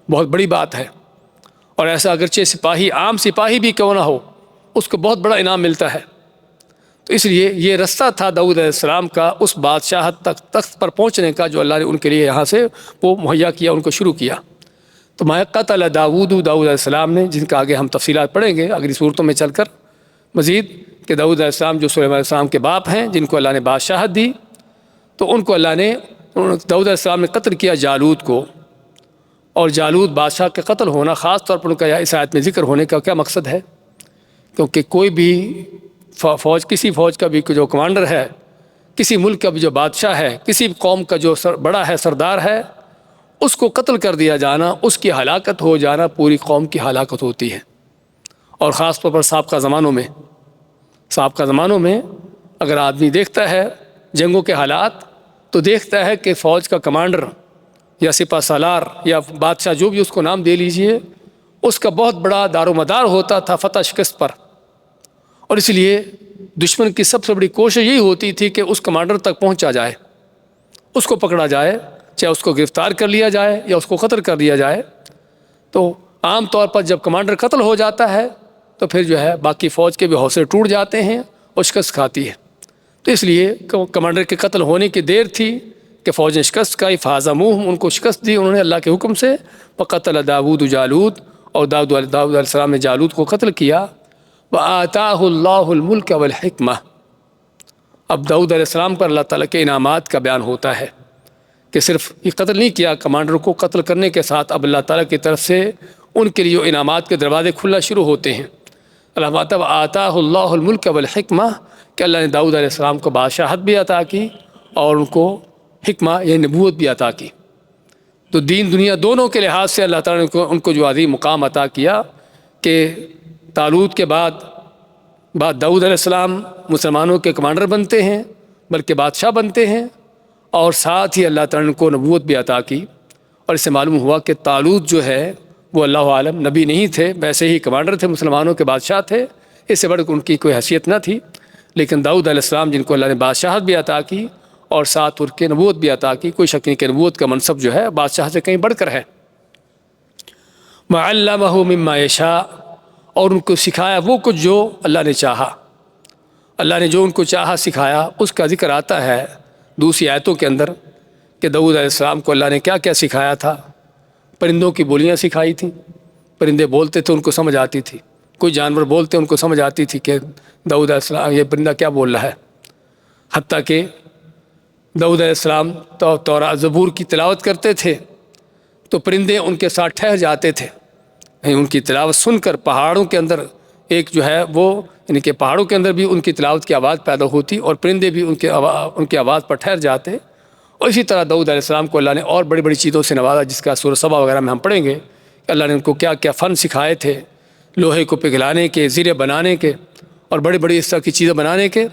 بہت بڑی بات ہے، اور ایسا اگرچہ سپاہی، عام سپاہی بھی کیوں نہ ہو، اس کو بہت بڑا انعام ملتا ہے۔ تو اس لیے یہ رستہ تھا داؤد علیہ السلام کا اس بادشاہت تک، تخت پر پہنچنے کا، جو اللہ نے ان کے لیے یہاں سے وہ مہیا کیا، ان کو شروع کیا۔ تو ما قتل داؤد علیہ السلام نے، جن کا آگے ہم تفصیلات پڑھیں گے اگلی صورتوں میں چل کر مزید، کہ داؤد علیہ السلام جو سلیمان علیہ السلام کے باپ ہیں، جن کو اللہ نے بادشاہت دی، تو ان کو اللہ نے، داؤد علیہ السلام نے قتل کیا جالوت کو۔ اور جالوت بادشاہ کے قتل ہونا خاص طور پر ان کا اس آیت میں ذکر ہونے کا کیا مقصد ہے؟ کیونکہ کوئی بھی فوج، کسی فوج کا بھی جو کمانڈر ہے، کسی ملک کا بھی جو بادشاہ ہے، کسی قوم کا جو بڑا ہے، سردار ہے، اس کو قتل کر دیا جانا، اس کی ہلاکت ہو جانا پوری قوم کی ہلاکت ہوتی ہے۔ اور خاص طور پر سابقہ زمانوں میں اگر آدمی دیکھتا ہے جنگوں کے حالات تو دیکھتا ہے کہ فوج کا کمانڈر یا سپہ سالار یا بادشاہ جو بھی اس کو نام دے لیجئے، اس کا بہت بڑا دار و مدار ہوتا تھا فتح شکست پر، اور اس لیے دشمن کی سب سے بڑی کوشش یہی ہوتی تھی کہ اس کمانڈر تک پہنچا جائے، اس کو پکڑا جائے، چاہے اس کو گرفتار کر لیا جائے یا اس کو قتل کر لیا جائے۔ تو عام طور پر جب کمانڈر قتل ہو جاتا ہے تو پھر جو ہے باقی فوج کے بھی حوصلے ٹوٹ جاتے ہیں اور شکست کھاتی ہے۔ تو اس لیے کمانڈر کے قتل ہونے کی دیر تھی کہ فوج نے شکست کھائی، فہزموہم، ان کو شکست دی انہوں نے اللہ کے حکم سے۔ فقتل داود جالوت، اور داؤد علیہ السلام نے جالوت کو قتل کیا۔ وآتاہ اللہ الملک والحکمہ، اب داؤد علیہ السلام پر اللہ تعالیٰ کے انعامات کا بیان ہوتا ہے کہ صرف یہ قتل نہیں کیا، کمانڈر کو قتل کرنے کے ساتھ اب اللہ تعالیٰ کی طرف سے ان کے لیے انعامات کے دروازے کھلنا شروع ہوتے ہیں۔ اللہ تعالیٰ آتاہ اللہ الملک والحکمہ، کہ اللہ نے داؤد علیہ السلام کو بادشاہت بھی عطا کی اور ان کو حکمہ یعنی نبوت بھی عطا کی۔ تو دین دنیا دونوں کے لحاظ سے اللہ تعالیٰ نے ان کو جو عظیم مقام عطا کیا کہ طالوت کے بعد داؤد علیہ السلام مسلمانوں کے کمانڈر بنتے ہیں، بلکہ بادشاہ بنتے ہیں، اور ساتھ ہی اللہ تعالیٰ نے کو نبوت بھی عطا کی۔ اور اس سے معلوم ہوا کہ طالوت جو ہے وہ اللہ عالم نبی نہیں تھے، ویسے ہی کمانڈر تھے، مسلمانوں کے بادشاہ تھے، اس سے بڑھ کر ان کی کوئی حیثیت نہ تھی۔ لیکن داؤد علیہ السلام جن کو اللہ نے بادشاہت بھی عطا کی اور ساتھ ان کے نبوت بھی عطا کی، کوئی شک نہیں کہ نبوت کا منصب جو ہے بادشاہ سے کہیں بڑھ کر ہے۔ وعلمہ مما یشاء، اور ان کو سکھایا وہ کچھ جو اللہ نے چاہا، اللہ نے جو ان کو چاہا سکھایا۔ اس کا ذکر آتا ہے دوسری آیتوں کے اندر کہ داؤد علیہ السلام کو اللہ نے کیا کیا سکھایا تھا۔ پرندوں کی بولیاں سکھائی تھیں، پرندے بولتے تھے ان کو سمجھ آتی تھی، کوئی جانور بولتے ان کو سمجھ آتی تھی کہ داؤد علیہ السلام یہ پرندہ کیا بول رہا ہے۔ حتیٰ کہ داؤد علیہ السلام تورات زبور کی تلاوت کرتے تھے تو پرندے ان کے ساتھ ٹھہر جاتے تھے، ان کی تلاوت سن کر پہاڑوں کے اندر ایک جو ہے وہ یعنی کہ پہاڑوں کے اندر بھی ان کی تلاوت کی آواز پیدا ہوتی اور پرندے بھی ان کی آواز پر ٹھہر جاتے۔ اور اسی طرح داؤد علیہ السلام کو اللہ نے اور بڑی بڑی چیزوں سے نوازا، جس کا سورہ سبا وغیرہ میں ہم پڑھیں گے کہ اللہ نے ان کو کیا کیا فن سکھائے تھے، لوہے کو پگھلانے کے، زرے بنانے کے، اور بڑی بڑی اس طرح کی چیزیں بنانے کے۔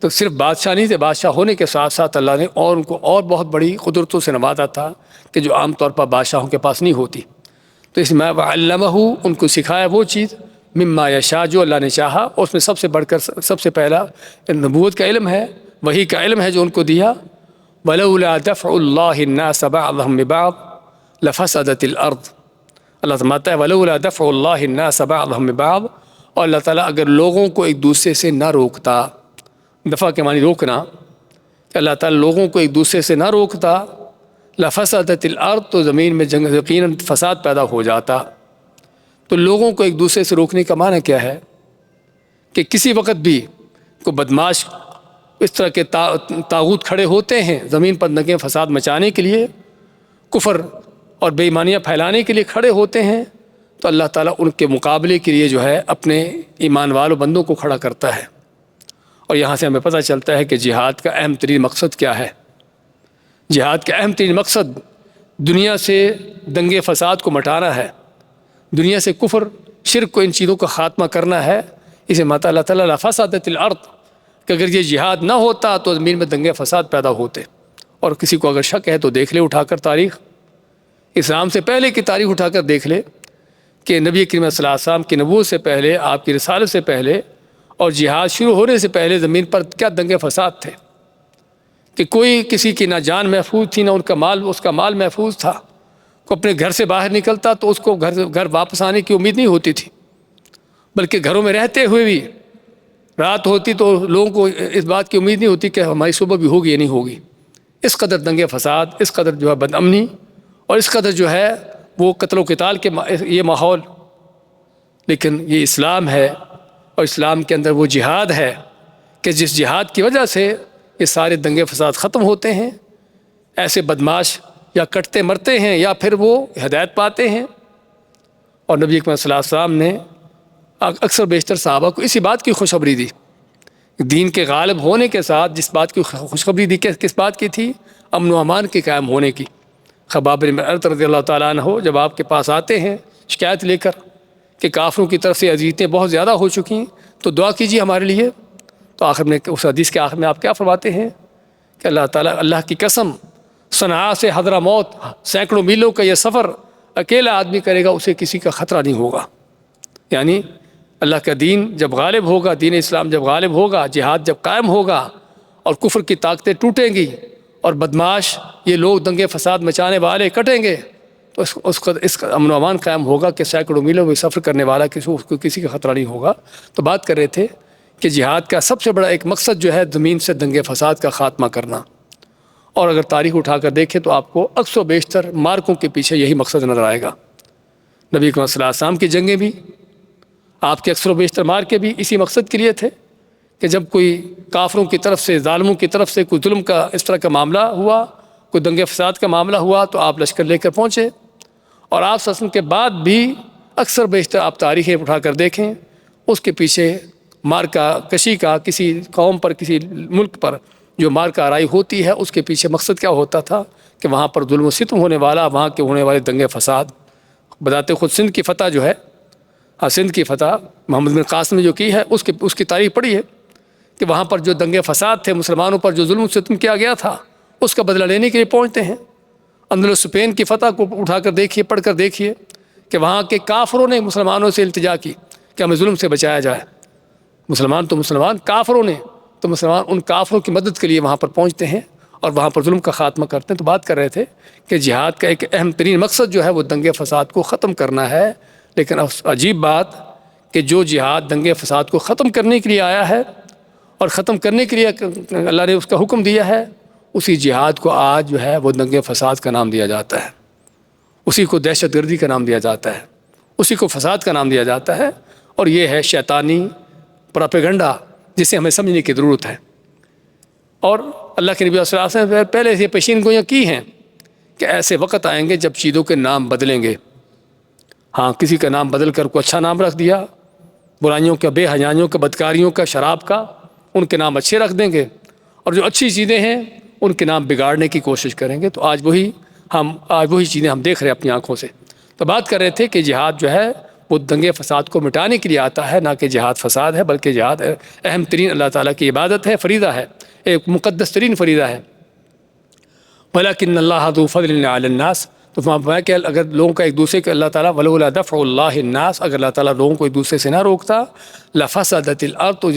تو صرف بادشاہ نہیں تھے، بادشاہ ہونے کے ساتھ ساتھ اللہ نے اور ان کو اور بہت بڑی قدرتوں سے نوازا تھا کہ جو عام طور پر بادشاہوں کے پاس نہیں ہوتی۔ تو اس میں علمہ ان کو سکھایا وہ چیز مما یشاء جو اللہ نے چاہا، اور اس میں سب سے بڑھ کر سب سے پہلا نبوت کا علم ہے، وحی کا علم ہے جو ان کو دیا۔ وَلَوْلَا دَفْعُ اللَّهِ النَّاسَ بَعْضَهُمْ بِبَعْضٍ لَفَسَدَتِ الْأَرْضُ، اللہ فرماتا ہے وَلَوْلَا دَفْعُ اللَّهِ النَّاسَ بَعْضَهُمْ بِبَعْضٍ، اور اللہ تعالیٰ اگر لوگوں کو ایک دوسرے سے نہ روکتا، دفع کے معنی روکنا، کہ اللہ تعالیٰ لوگوں کو ایک دوسرے سے نہ روکتا، لفسدت الارض، تو زمین میں یقیناً فساد پیدا ہو جاتا۔ تو لوگوں کو ایک دوسرے سے روکنے کا معنی کیا ہے کہ کسی وقت بھی کوئی بدماش اس طرح کے طاغوت کھڑے ہوتے ہیں زمین پر دنگے فساد مچانے کے لیے، کفر اور بے ایمانیاں پھیلانے کے لیے کھڑے ہوتے ہیں، تو اللہ تعالیٰ ان کے مقابلے کے لیے جو ہے اپنے ایمان والوں بندوں کو کھڑا کرتا ہے۔ اور یہاں سے ہمیں پتہ چلتا ہے کہ جہاد کا اہم ترین مقصد کیا ہے۔ جہاد کا اہم ترین مقصد دنیا سے دنگے فساد کو مٹانا ہے، دنیا سے کفر شرک کو ان چیزوں کا خاتمہ کرنا ہے۔ اسے ماتا اللہ تعالیٰ لفسدت الارض، کہ اگر یہ جہاد نہ ہوتا تو زمین میں دنگے فساد پیدا ہوتے۔ اور کسی کو اگر شک ہے تو دیکھ لے اٹھا کر تاریخ، اسلام سے پہلے کی تاریخ اٹھا کر دیکھ لے کہ نبی کریم صلی اللہ علیہ وسلم کی نبوت سے پہلے، آپ کی رسالت سے پہلے اور جہاد شروع ہونے سے پہلے زمین پر کیا دنگے فساد تھے کہ کوئی کسی کی نہ جان محفوظ تھی، نہ اس کا مال محفوظ تھا۔ کو اپنے گھر سے باہر نکلتا تو اس کو گھر واپس آنے کی امید نہیں ہوتی تھی، بلکہ گھروں میں رہتے ہوئے بھی رات ہوتی تو لوگوں کو اس بات کی امید نہیں ہوتی کہ ہماری صبح بھی ہوگی یا نہیں ہوگی۔ اس قدر دنگے فساد، اس قدر جو ہے بد امنی، اور اس قدر جو ہے وہ قتل و قتال کے یہ ماحول۔ لیکن یہ اسلام ہے، اور اسلام کے اندر وہ جہاد ہے کہ جس جہاد کی وجہ سے یہ سارے دنگے فساد ختم ہوتے ہیں، ایسے بدماش یا کٹتے مرتے ہیں یا پھر وہ ہدایت پاتے ہیں۔ اور نبی اکرم صلی اللہ علیہ وسلم نے اکثر بیشتر صحابہ کو اسی بات کی خوشخبری دی، دین کے غالب ہونے کے ساتھ جس بات کی خوشخبری دی، کس بات کی تھی؟ امن و امان کے قائم ہونے کی۔ خباب بن ارت رضی اللہ تعالیٰ عنہ جب آپ کے پاس آتے ہیں شکایت لے کر کہ کافروں کی طرف سے اذیتیں بہت زیادہ ہو چکی ہیں، تو دعا کیجیے ہمارے لیے۔ تو آخر میں اس حدیث کے آخر میں آپ کیا فرماتے ہیں کہ اللہ تعالیٰ اللہ کی قسم صنعاء سے حضرموت سینکڑوں میلوں کا یہ سفر اکیلا آدمی کرے گا، اسے کسی کا خطرہ نہیں ہوگا۔ یعنی اللہ کا دین جب غالب ہوگا، دین اسلام جب غالب ہوگا، جہاد جب قائم ہوگا اور کفر کی طاقتیں ٹوٹیں گی اور بدماش یہ لوگ دنگے فساد مچانے والے کٹیں گے، تو اس کا امن و امان قائم ہوگا کہ سینکڑوں میلوں میں سفر کرنے والا کسی کا خطرہ نہیں ہوگا۔ تو بات کر رہے تھے کہ جہاد کا سب سے بڑا ایک مقصد جو ہے زمین سے دنگے فساد کا خاتمہ کرنا، اور اگر تاریخ اٹھا کر دیکھیں تو آپ کو اکثر و بیشتر مارکوں کے پیچھے یہی مقصد نظر آئے گا۔ نبی کریم صلی اللہ علیہ وسلم کی جنگیں بھی، آپ کے اکثر و بیشتر مارکے بھی اسی مقصد کے لیے تھے کہ جب کوئی کافروں کی طرف سے، ظالموں کی طرف سے کوئی ظلم کا اس طرح کا معاملہ ہوا، کوئی دنگے فساد کا معاملہ ہوا، تو آپ لشکر لے کر پہنچے۔ اور آپ صلی اللہ علیہ وسلم کے بعد بھی اکثر بیشتر آپ تاریخیں اٹھا کر دیکھیں، اس کے پیچھے مارکہ کشی کا، کسی قوم پر، کسی ملک پر جو مارکہ آرائی ہوتی ہے، اس کے پیچھے مقصد کیا ہوتا تھا کہ وہاں پر ظلم و ستم ہونے والا، وہاں کے ہونے والے دنگے فساد۔ بذات خود سندھ کی فتح جو ہے، سندھ کی فتح محمد بن قاسم نے جو کی ہے، اس کی تاریخ پڑھی ہے کہ وہاں پر جو دنگے فساد تھے، مسلمانوں پر جو ظلم و ستم کیا گیا تھا، اس کا بدلہ لینے کے لیے پہنچتے ہیں۔ اندلس اسپین کی فتح کو اٹھا کر دیکھیے، پڑھ کر دیکھیے کہ وہاں کے کافروں نے مسلمانوں سے التجا کی کہ ہمیں ظلم سے بچایا جائے۔ مسلمان تو مسلمان، کافروں نے تو مسلمان ان کافروں کی مدد کے لیے وہاں پر پہنچتے ہیں اور وہاں پر ظلم کا خاتمہ کرتے ہیں۔ تو بات کر رہے تھے کہ جہاد کا ایک اہم ترین مقصد جو ہے وہ دنگے فساد کو ختم کرنا ہے، لیکن عجیب بات کہ جو جہاد دنگے فساد کو ختم کرنے کے لیے آیا ہے اور ختم کرنے کے لیے اللہ نے اس کا حکم دیا ہے، اسی جہاد کو آج جو ہے وہ دنگے فساد کا نام دیا جاتا ہے، اسی کو دہشت گردی کا نام دیا جاتا ہے، اسی کو فساد کا نام دیا جاتا ہے، اور یہ ہے شیطانی پروپیگنڈا جسے ہمیں سمجھنے کی ضرورت ہے۔ اور اللہ کے نبی صلی اللہ علیہ وسلم نے پہلے سے پیشین گوئیاں کی ہیں کہ ایسے وقت آئیں گے جب چیزوں کے نام بدلیں گے۔ ہاں، کسی کا نام بدل کر کوئی اچھا نام رکھ دیا، برائیوں کا، بے حیائیوں کا، بدکاریوں کا، شراب کا، ان کے نام اچھے رکھ دیں گے، اور جو اچھی چیزیں ہیں ان کے نام بگاڑنے کی کوشش کریں گے۔ تو آج وہی چیزیں ہم دیکھ رہے ہیں اپنی آنکھوں سے۔ تو بات کر رہے تھے کہ جہاد جو ہے وہ دنگے فساد کو مٹانے کے لیے آتا ہے، نہ کہ جہاد فساد ہے، بلکہ جہاد اہم ترین اللہ تعالیٰ کی عبادت ہے، فریضہ ہے، ایک مقدس ترین فریضہ ہے۔ وَلَكِنَّ اللَّهَ ذُو فَضْلٍ عَلَى النَّاسِ، تو فرمایا کہ اگر لوگوں کا ایک دوسرے کے اللہ تعالیٰ وَلَوْلَا دَفْعُ اللَّهِ النَّاسِ، اگر اللہ تعالیٰ لوگوں کو ایک دوسرے سے نہ روکتا، لَفَسَدَتِ الْأَرْضُ، تو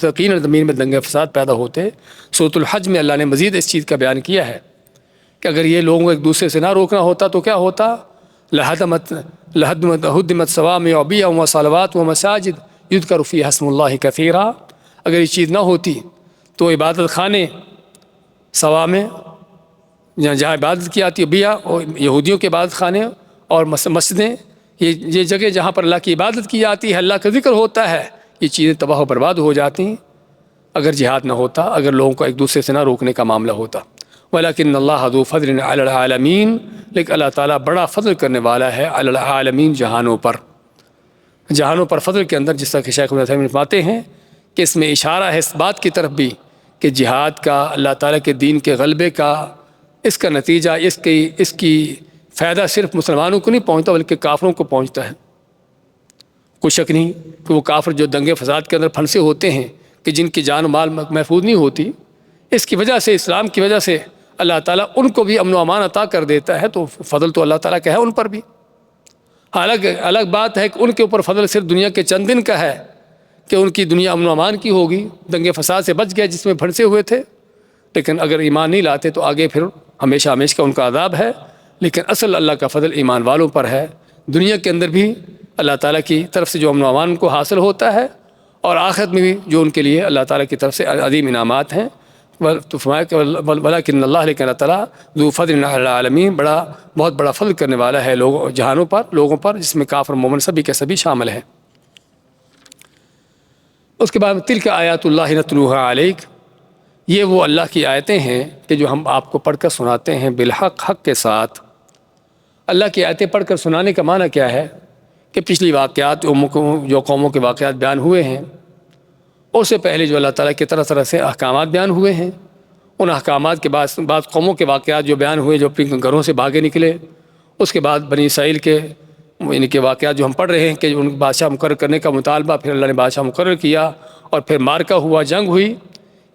یقیناً زمین میں دنگے فساد پیدا ہوتے۔ سورۃ الحج میں اللہ نے مزید اس چیز کا بیان کیا ہے کہ اگر یہ لوگوں کو ایک دوسرے سے نہ روکنا ہوتا تو کیا ہوتا؟ هدمت صوامع وبیع وصلوات ومساجد یذکر فیہا اسم اللہ کثیرا، اگر یہ چیز نہ ہوتی تو عبادت خانے، صوامع جہاں عبادت کی آتی ہے، بیع اور یہودیوں کے عبادت خانے اور مسجدیں، یہ جگہ جہاں پر اللہ کی عبادت کی جاتی ہے، اللہ کا ذکر ہوتا ہے، یہ چیزیں تباہ و برباد ہو جاتی ہیں اگر جہاد نہ ہوتا، اگر لوگوں کو ایک دوسرے سے نہ روکنے کا معاملہ ہوتا۔ وَلَكِنَّ اللَّهَ ذُو فَضْلٍ عَلَى الْعَالَمِينَ، لیکن اللہ تعالیٰ بڑا فضل کرنے والا ہے علی العالمین، جہانوں پر فضل کے اندر، جس طرح کہ شیخ ابن عثیمین فرماتے ہیں کہ اس میں اشارہ ہے اس بات کی طرف بھی کہ جہاد کا، اللہ تعالیٰ کے دین کے غلبے کا، اس کا نتیجہ، اس کی فائدہ صرف مسلمانوں کو نہیں پہنچتا بلکہ کافروں کو پہنچتا ہے۔ کوئی شک نہیں کہ وہ کافر جو دنگے فساد کے اندر پھنسے ہوتے ہیں، کہ جن کی جان و مال محفوظ نہیں ہوتی، اس کی وجہ سے، اسلام کی وجہ سے اللہ تعالیٰ ان کو بھی امن و امان عطا کر دیتا ہے، تو فضل تو اللہ تعالیٰ کا ہے ان پر بھی۔ الگ بات ہے کہ ان کے اوپر فضل صرف دنیا کے چند دن کا ہے کہ ان کی دنیا امن و امان کی ہوگی، دنگے فساد سے بچ گئے جس میں پھنسے ہوئے تھے، لیکن اگر ایمان نہیں لاتے تو آگے پھر ہمیشہ کا ان کا عذاب ہے۔ لیکن اصل اللہ کا فضل ایمان والوں پر ہے، دنیا کے اندر بھی اللہ تعالیٰ کی طرف سے جو امن و امان کو حاصل ہوتا ہے، اور آخرت میں بھی جو ان کے لیے اللہ تعالیٰ کی طرف سے عظیم انعامات ہیں۔ تو فرمایا کہ وَلَكِنَّ اللَّهَ، لیکن اللہ تعالیٰ ذو فضل علی العالمین، بہت بڑا فضل کرنے والا ہے جہانوں پر، لوگوں پر، جس میں کافر مومن سبھی کے سبھی شامل ہیں۔ اس کے بعد تلک آیات اللہ نتلوها علیک، یہ وہ اللہ کی آیتیں ہیں کہ جو ہم آپ کو پڑھ کر سناتے ہیں بالحق، حق کے ساتھ۔ اللہ کی آیتیں پڑھ کر سنانے کا معنی کیا ہے کہ پچھلی واقعات، جو قوموں کے واقعات بیان ہوئے ہیں، اس سے پہلے جو اللہ تعالیٰ کی طرح سے احکامات بیان ہوئے ہیں، ان احکامات کے بعد قوموں کے واقعات جو بیان ہوئے، جو اپنے گھروں سے بھاگے نکلے، اس کے بعد بنی اسرائیل کے ان کے واقعات جو ہم پڑھ رہے ہیں کہ ان بادشاہ مقرر کرنے کا مطالبہ، پھر اللہ نے بادشاہ مقرر کیا اور پھر مارکہ ہوا، جنگ ہوئی،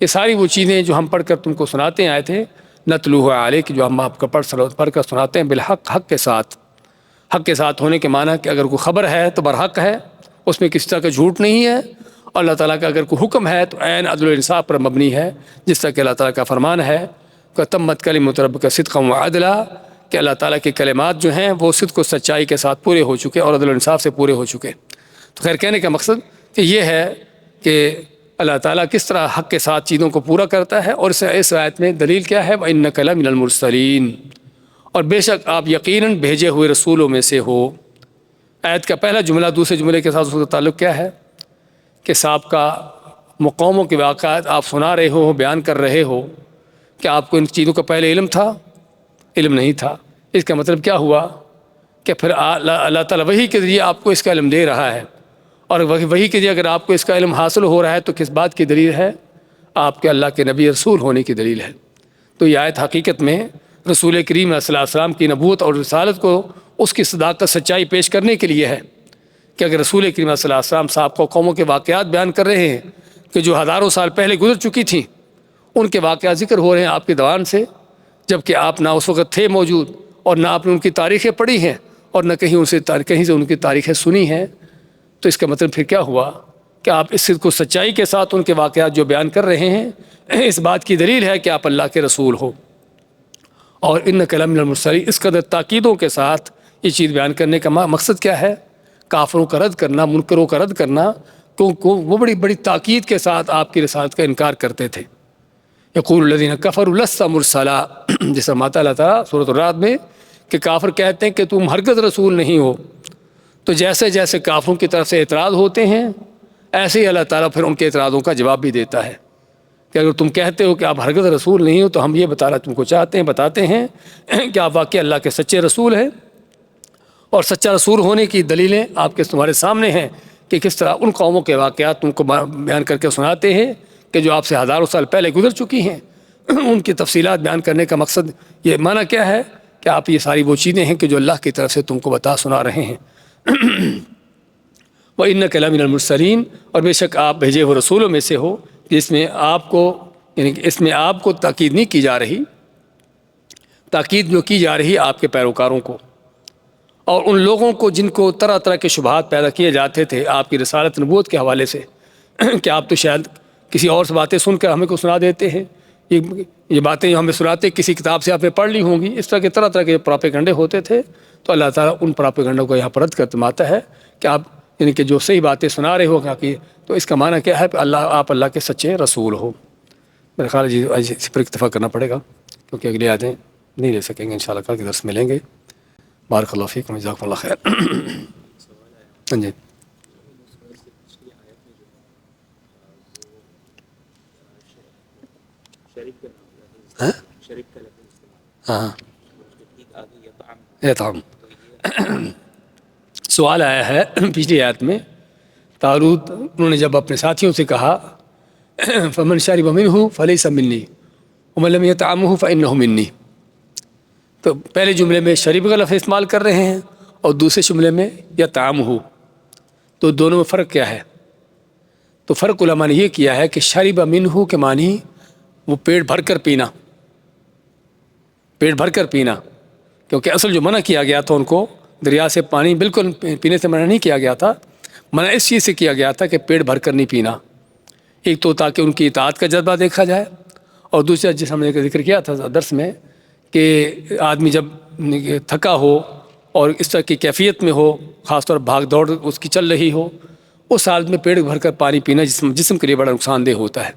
یہ ساری وہ چیزیں جو ہم پڑھ کر تم کو سناتے آئے تھے، نتلوہ علیک، جو ہم آپ کو پڑھ کر سناتے ہیں، بالحق، حق کے ساتھ۔ حق کے ساتھ ہونے کے معنی کہ اگر کوئی خبر ہے تو برحق ہے، اس میں کسی طرح کا جھوٹ نہیں ہے، اور اللہ تعالیٰ کا اگر کوئی حکم ہے تو عین عدل و انصاف پر مبنی ہے، جس طرح کہ اللہ تعالیٰ کا فرمان ہے کہ تمت کلمۃ ربک صدقا وعدلا، کہ اللہ تعالیٰ کے کلمات جو ہیں وہ صدق و سچائی کے ساتھ پورے ہو چکے اور عدل و انصاف سے پورے ہو چکے۔ تو خیر کہنے کا مقصد کہ یہ ہے کہ اللہ تعالیٰ کس طرح حق کے ساتھ چیزوں کو پورا کرتا ہے، اور اس آیت میں دلیل کیا ہے، وَإِنَّكَ لَمِنَ الْمُرْسَلِينَ، اور بے شک آپ یقیناً بھیجے ہوئے رسولوں میں سے ہو۔ آیت کا پہلا جملہ دوسرے جملے کے ساتھ اس کا تعلق کیا ہے کہ سابقہ قوموں کے واقعات آپ سنا رہے ہو، بیان کر رہے ہو، کہ آپ کو ان چیزوں کا پہلے علم تھا؟ علم نہیں تھا۔ اس کا مطلب کیا ہوا کہ پھر اللہ تعالیٰ وحی کے ذریعے آپ کو اس کا علم دے رہا ہے، اور وحی کے ذریعے اگر آپ کو اس کا علم حاصل ہو رہا ہے تو کس بات کی دلیل ہے؟ آپ کے اللہ کے نبی رسول ہونے کی دلیل ہے۔ تو یہ آیت حقیقت میں رسول کریم صلی اللہ علیہ وسلم کی نبوت اور رسالت کو اس کی صداقت سچائی پیش کرنے کے لیے ہے، کہ اگر رسول کریم صلی اللہ علیہ وسلم صاحب کو قوموں کے واقعات بیان کر رہے ہیں کہ جو ہزاروں سال پہلے گزر چکی تھیں، ان کے واقعات ذکر ہو رہے ہیں آپ کے زبان سے، جبکہ آپ نہ اس وقت تھے موجود، اور نہ آپ نے ان کی تاریخیں پڑھی ہیں، اور نہ کہیں سے ان کی تاریخیں سنی ہیں، تو اس کا مطلب پھر کیا ہوا کہ آپ اس کو سچائی کے ساتھ ان کے واقعات جو بیان کر رہے ہیں، اس بات کی دلیل ہے کہ آپ اللہ کے رسول ہو۔ اور انک لمن المرسلین، اس قدر تاکیدوں کے ساتھ یہ چیز بیان کرنے کا مقصد کیا ہے؟ کافروں کا رد کرنا، منکروں کا رد کرنا، وہ بڑی بڑی تاکید کے ساتھ آپ کی رسالت کا انکار کرتے تھے۔ یقول الذین کفروا لست مرسلا، جیسا ماتا اللہ تعالیٰ سورۃ الرعد میں کہ کافر کہتے ہیں کہ تم ہرگز رسول نہیں ہو، تو جیسے جیسے کافروں کی طرف سے اعتراض ہوتے ہیں، ایسے ہی اللہ تعالیٰ پھر ان کے اعتراضوں کا جواب بھی دیتا ہے کہ اگر تم کہتے ہو کہ آپ ہرگز رسول نہیں ہو، تو ہم یہ بتانا تم کو بتاتے ہیں کہ آپ واقعی اللہ کے سچے رسول ہیں، اور سچا رسول ہونے کی دلیلیں آپ کے تمہارے سامنے ہیں کہ کس طرح ان قوموں کے واقعات تم کو بیان کر کے سناتے ہیں کہ جو آپ سے ہزاروں سال پہلے گزر چکی ہیں، ان کی تفصیلات بیان کرنے کا مقصد یہ معنی کیا ہے کہ آپ یہ ساری وہ چیزیں ہیں کہ جو اللہ کی طرف سے تم کو بتا سنا رہے ہیں۔ وَإِنَّكَ لَمِنَ الْمُرْسَلِينَ، اور بے شک آپ بھیجے ہوئے رسولوں میں سے ہو، جس میں آپ کو یعنی کہ اس میں آپ کو تاکید نہیں کی جا رہی، تاکید جو کی جا رہی آپ کے پیروکاروں کو اور ان لوگوں کو جن کو طرح طرح کے شبہات پیدا کیے جاتے تھے آپ کی رسالت نبوت کے حوالے سے، کہ آپ تو شاید کسی اور سے باتیں سن کر ہمیں کو سنا دیتے ہیں، یہ باتیں جو ہمیں سناتے کسی کتاب سے آپ نے پڑھ لی ہوں گی، اس طرح کے طرح طرح کے پراپیگنڈے ہوتے تھے۔ تو اللہ تعالیٰ ان پراپیگنڈوں کو یہاں پر رد کرتا ہے کہ آپ یعنی کہ جو صحیح باتیں سنا رہے ہو کہ تو اس کا معنی کیا ہے کہ آپ اللہ کے سچے رسول ہو۔ میرے خیال ہے اس پر اکتفا کرنا پڑے گا، کیونکہ اگلی آیتیں نہیں لے سکیں گے، انشاءاللہ کل کے درس ملیں گے۔ بارک اللہ فیکم، جزاکم اللہ خیر۔ ہاں جی، ہاں یطعم، سوال آیا ہے پچھلی آیت میں، طالوت انہوں نے جب اپنے ساتھیوں سے کہا فمن شرب منہ فلیس منی ومن لم یطعمہ فانہ منی، تو پہلے جملے میں شریب کا لفظ استعمال کر رہے ہیں اور دوسرے جملے میں یطعمہ، تو دونوں میں فرق کیا ہے؟ تو فرق علماء نے یہ کیا ہے کہ شرب منہ کے معنی وہ پیٹ بھر کر پینا، پیٹ بھر کر پینا، کیونکہ اصل جو منع کیا گیا تھا ان کو دریا سے پانی بالکل پینے سے منع نہیں کیا گیا تھا، منع اس چیز سے کیا گیا تھا کہ پیٹ بھر کر نہیں پینا، ایک تو تاکہ ان کی اطاعت کا جذبہ دیکھا جائے، اور دوسرا جس ہم نے ذکر کیا تھا درس میں کہ آدمی جب تھکا ہو اور اس طرح کی کیفیت میں ہو، خاص طور بھاگ دوڑ اس کی چل رہی ہو، اس حالت میں پیٹ بھر کر پانی پینا جسم کے لیے بڑا نقصان دہ ہوتا ہے۔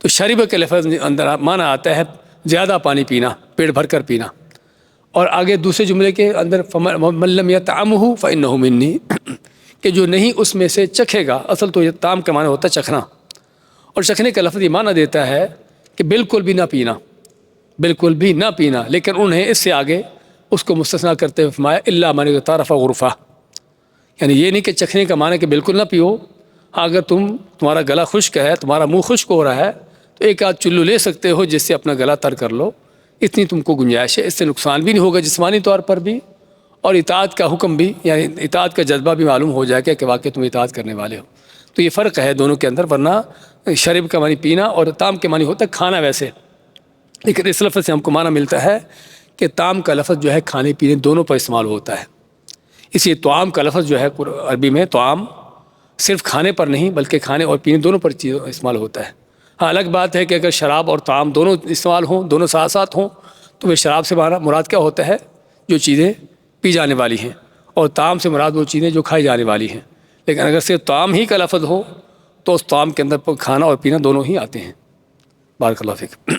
تو شریب کے لفظ اندر معنی آتا ہے زیادہ پانی پینا، پیٹ بھر کر پینا، اور آگے دوسرے جملے کے اندر من لم یطعمہ فانہ منی، کہ جو نہیں اس میں سے چکھے گا، اصل تو یہ طعام کا معنی ہوتا ہے چکھنا، اور چکھنے کا لفظ یہ معنی دیتا ہے کہ بالکل بھی نہ پینا، بالکل بھی نہ پینا، لیکن انہیں اس سے آگے اس کو مستثنیٰ کرتے ہوئے فرمایا الا من اغترف غرفہ، یعنی یہ نہیں کہ چکھنے کا معنی کہ بالکل نہ پیو، اگر تمہارا گلا خشک ہے، تمہارا منہ خشک ہو رہا ہے تو ایک آدھ چلو لے سکتے ہو جس سے اپنا گلا تر کر لو، اتنی تم کو گنجائش ہے، اس سے نقصان بھی نہیں ہوگا جسمانی طور پر بھی، اور اطاعت کا حکم بھی یعنی اطاعت کا جذبہ بھی معلوم ہو جائے گا کہ واقعی تم اطاعت کرنے والے ہو۔ تو یہ فرق ہے دونوں کے اندر، ورنہ شرب کا معنی پینا اور طعام کے معنی ہوتا ہے کھانا ویسے، لیکن اس لفظ سے ہم کو معنی ملتا ہے کہ طعام کا لفظ جو ہے کھانے پینے دونوں پر استعمال ہوتا ہے۔ اسی طعام کا لفظ جو ہے عربی میں طعام صرف کھانے پر نہیں بلکہ کھانے اور پینے دونوں پر استعمال ہوتا ہے۔ ہاں الگ بات ہے کہ اگر شراب اور طعام دونوں استعمال ہوں، دونوں ساتھ ساتھ ہوں، تو وہ شراب سے مراد کیا ہوتا ہے؟ جو چیزیں پی جانے والی ہیں، اور طعام سے مراد وہ چیزیں جو کھائی جانے والی ہیں۔ لیکن اگر صرف طعام ہی کا لفظ ہو تو اس طعام کے اندر کھانا اور پینا دونوں ہی آتے ہیں۔ بارک اللہ فیک۔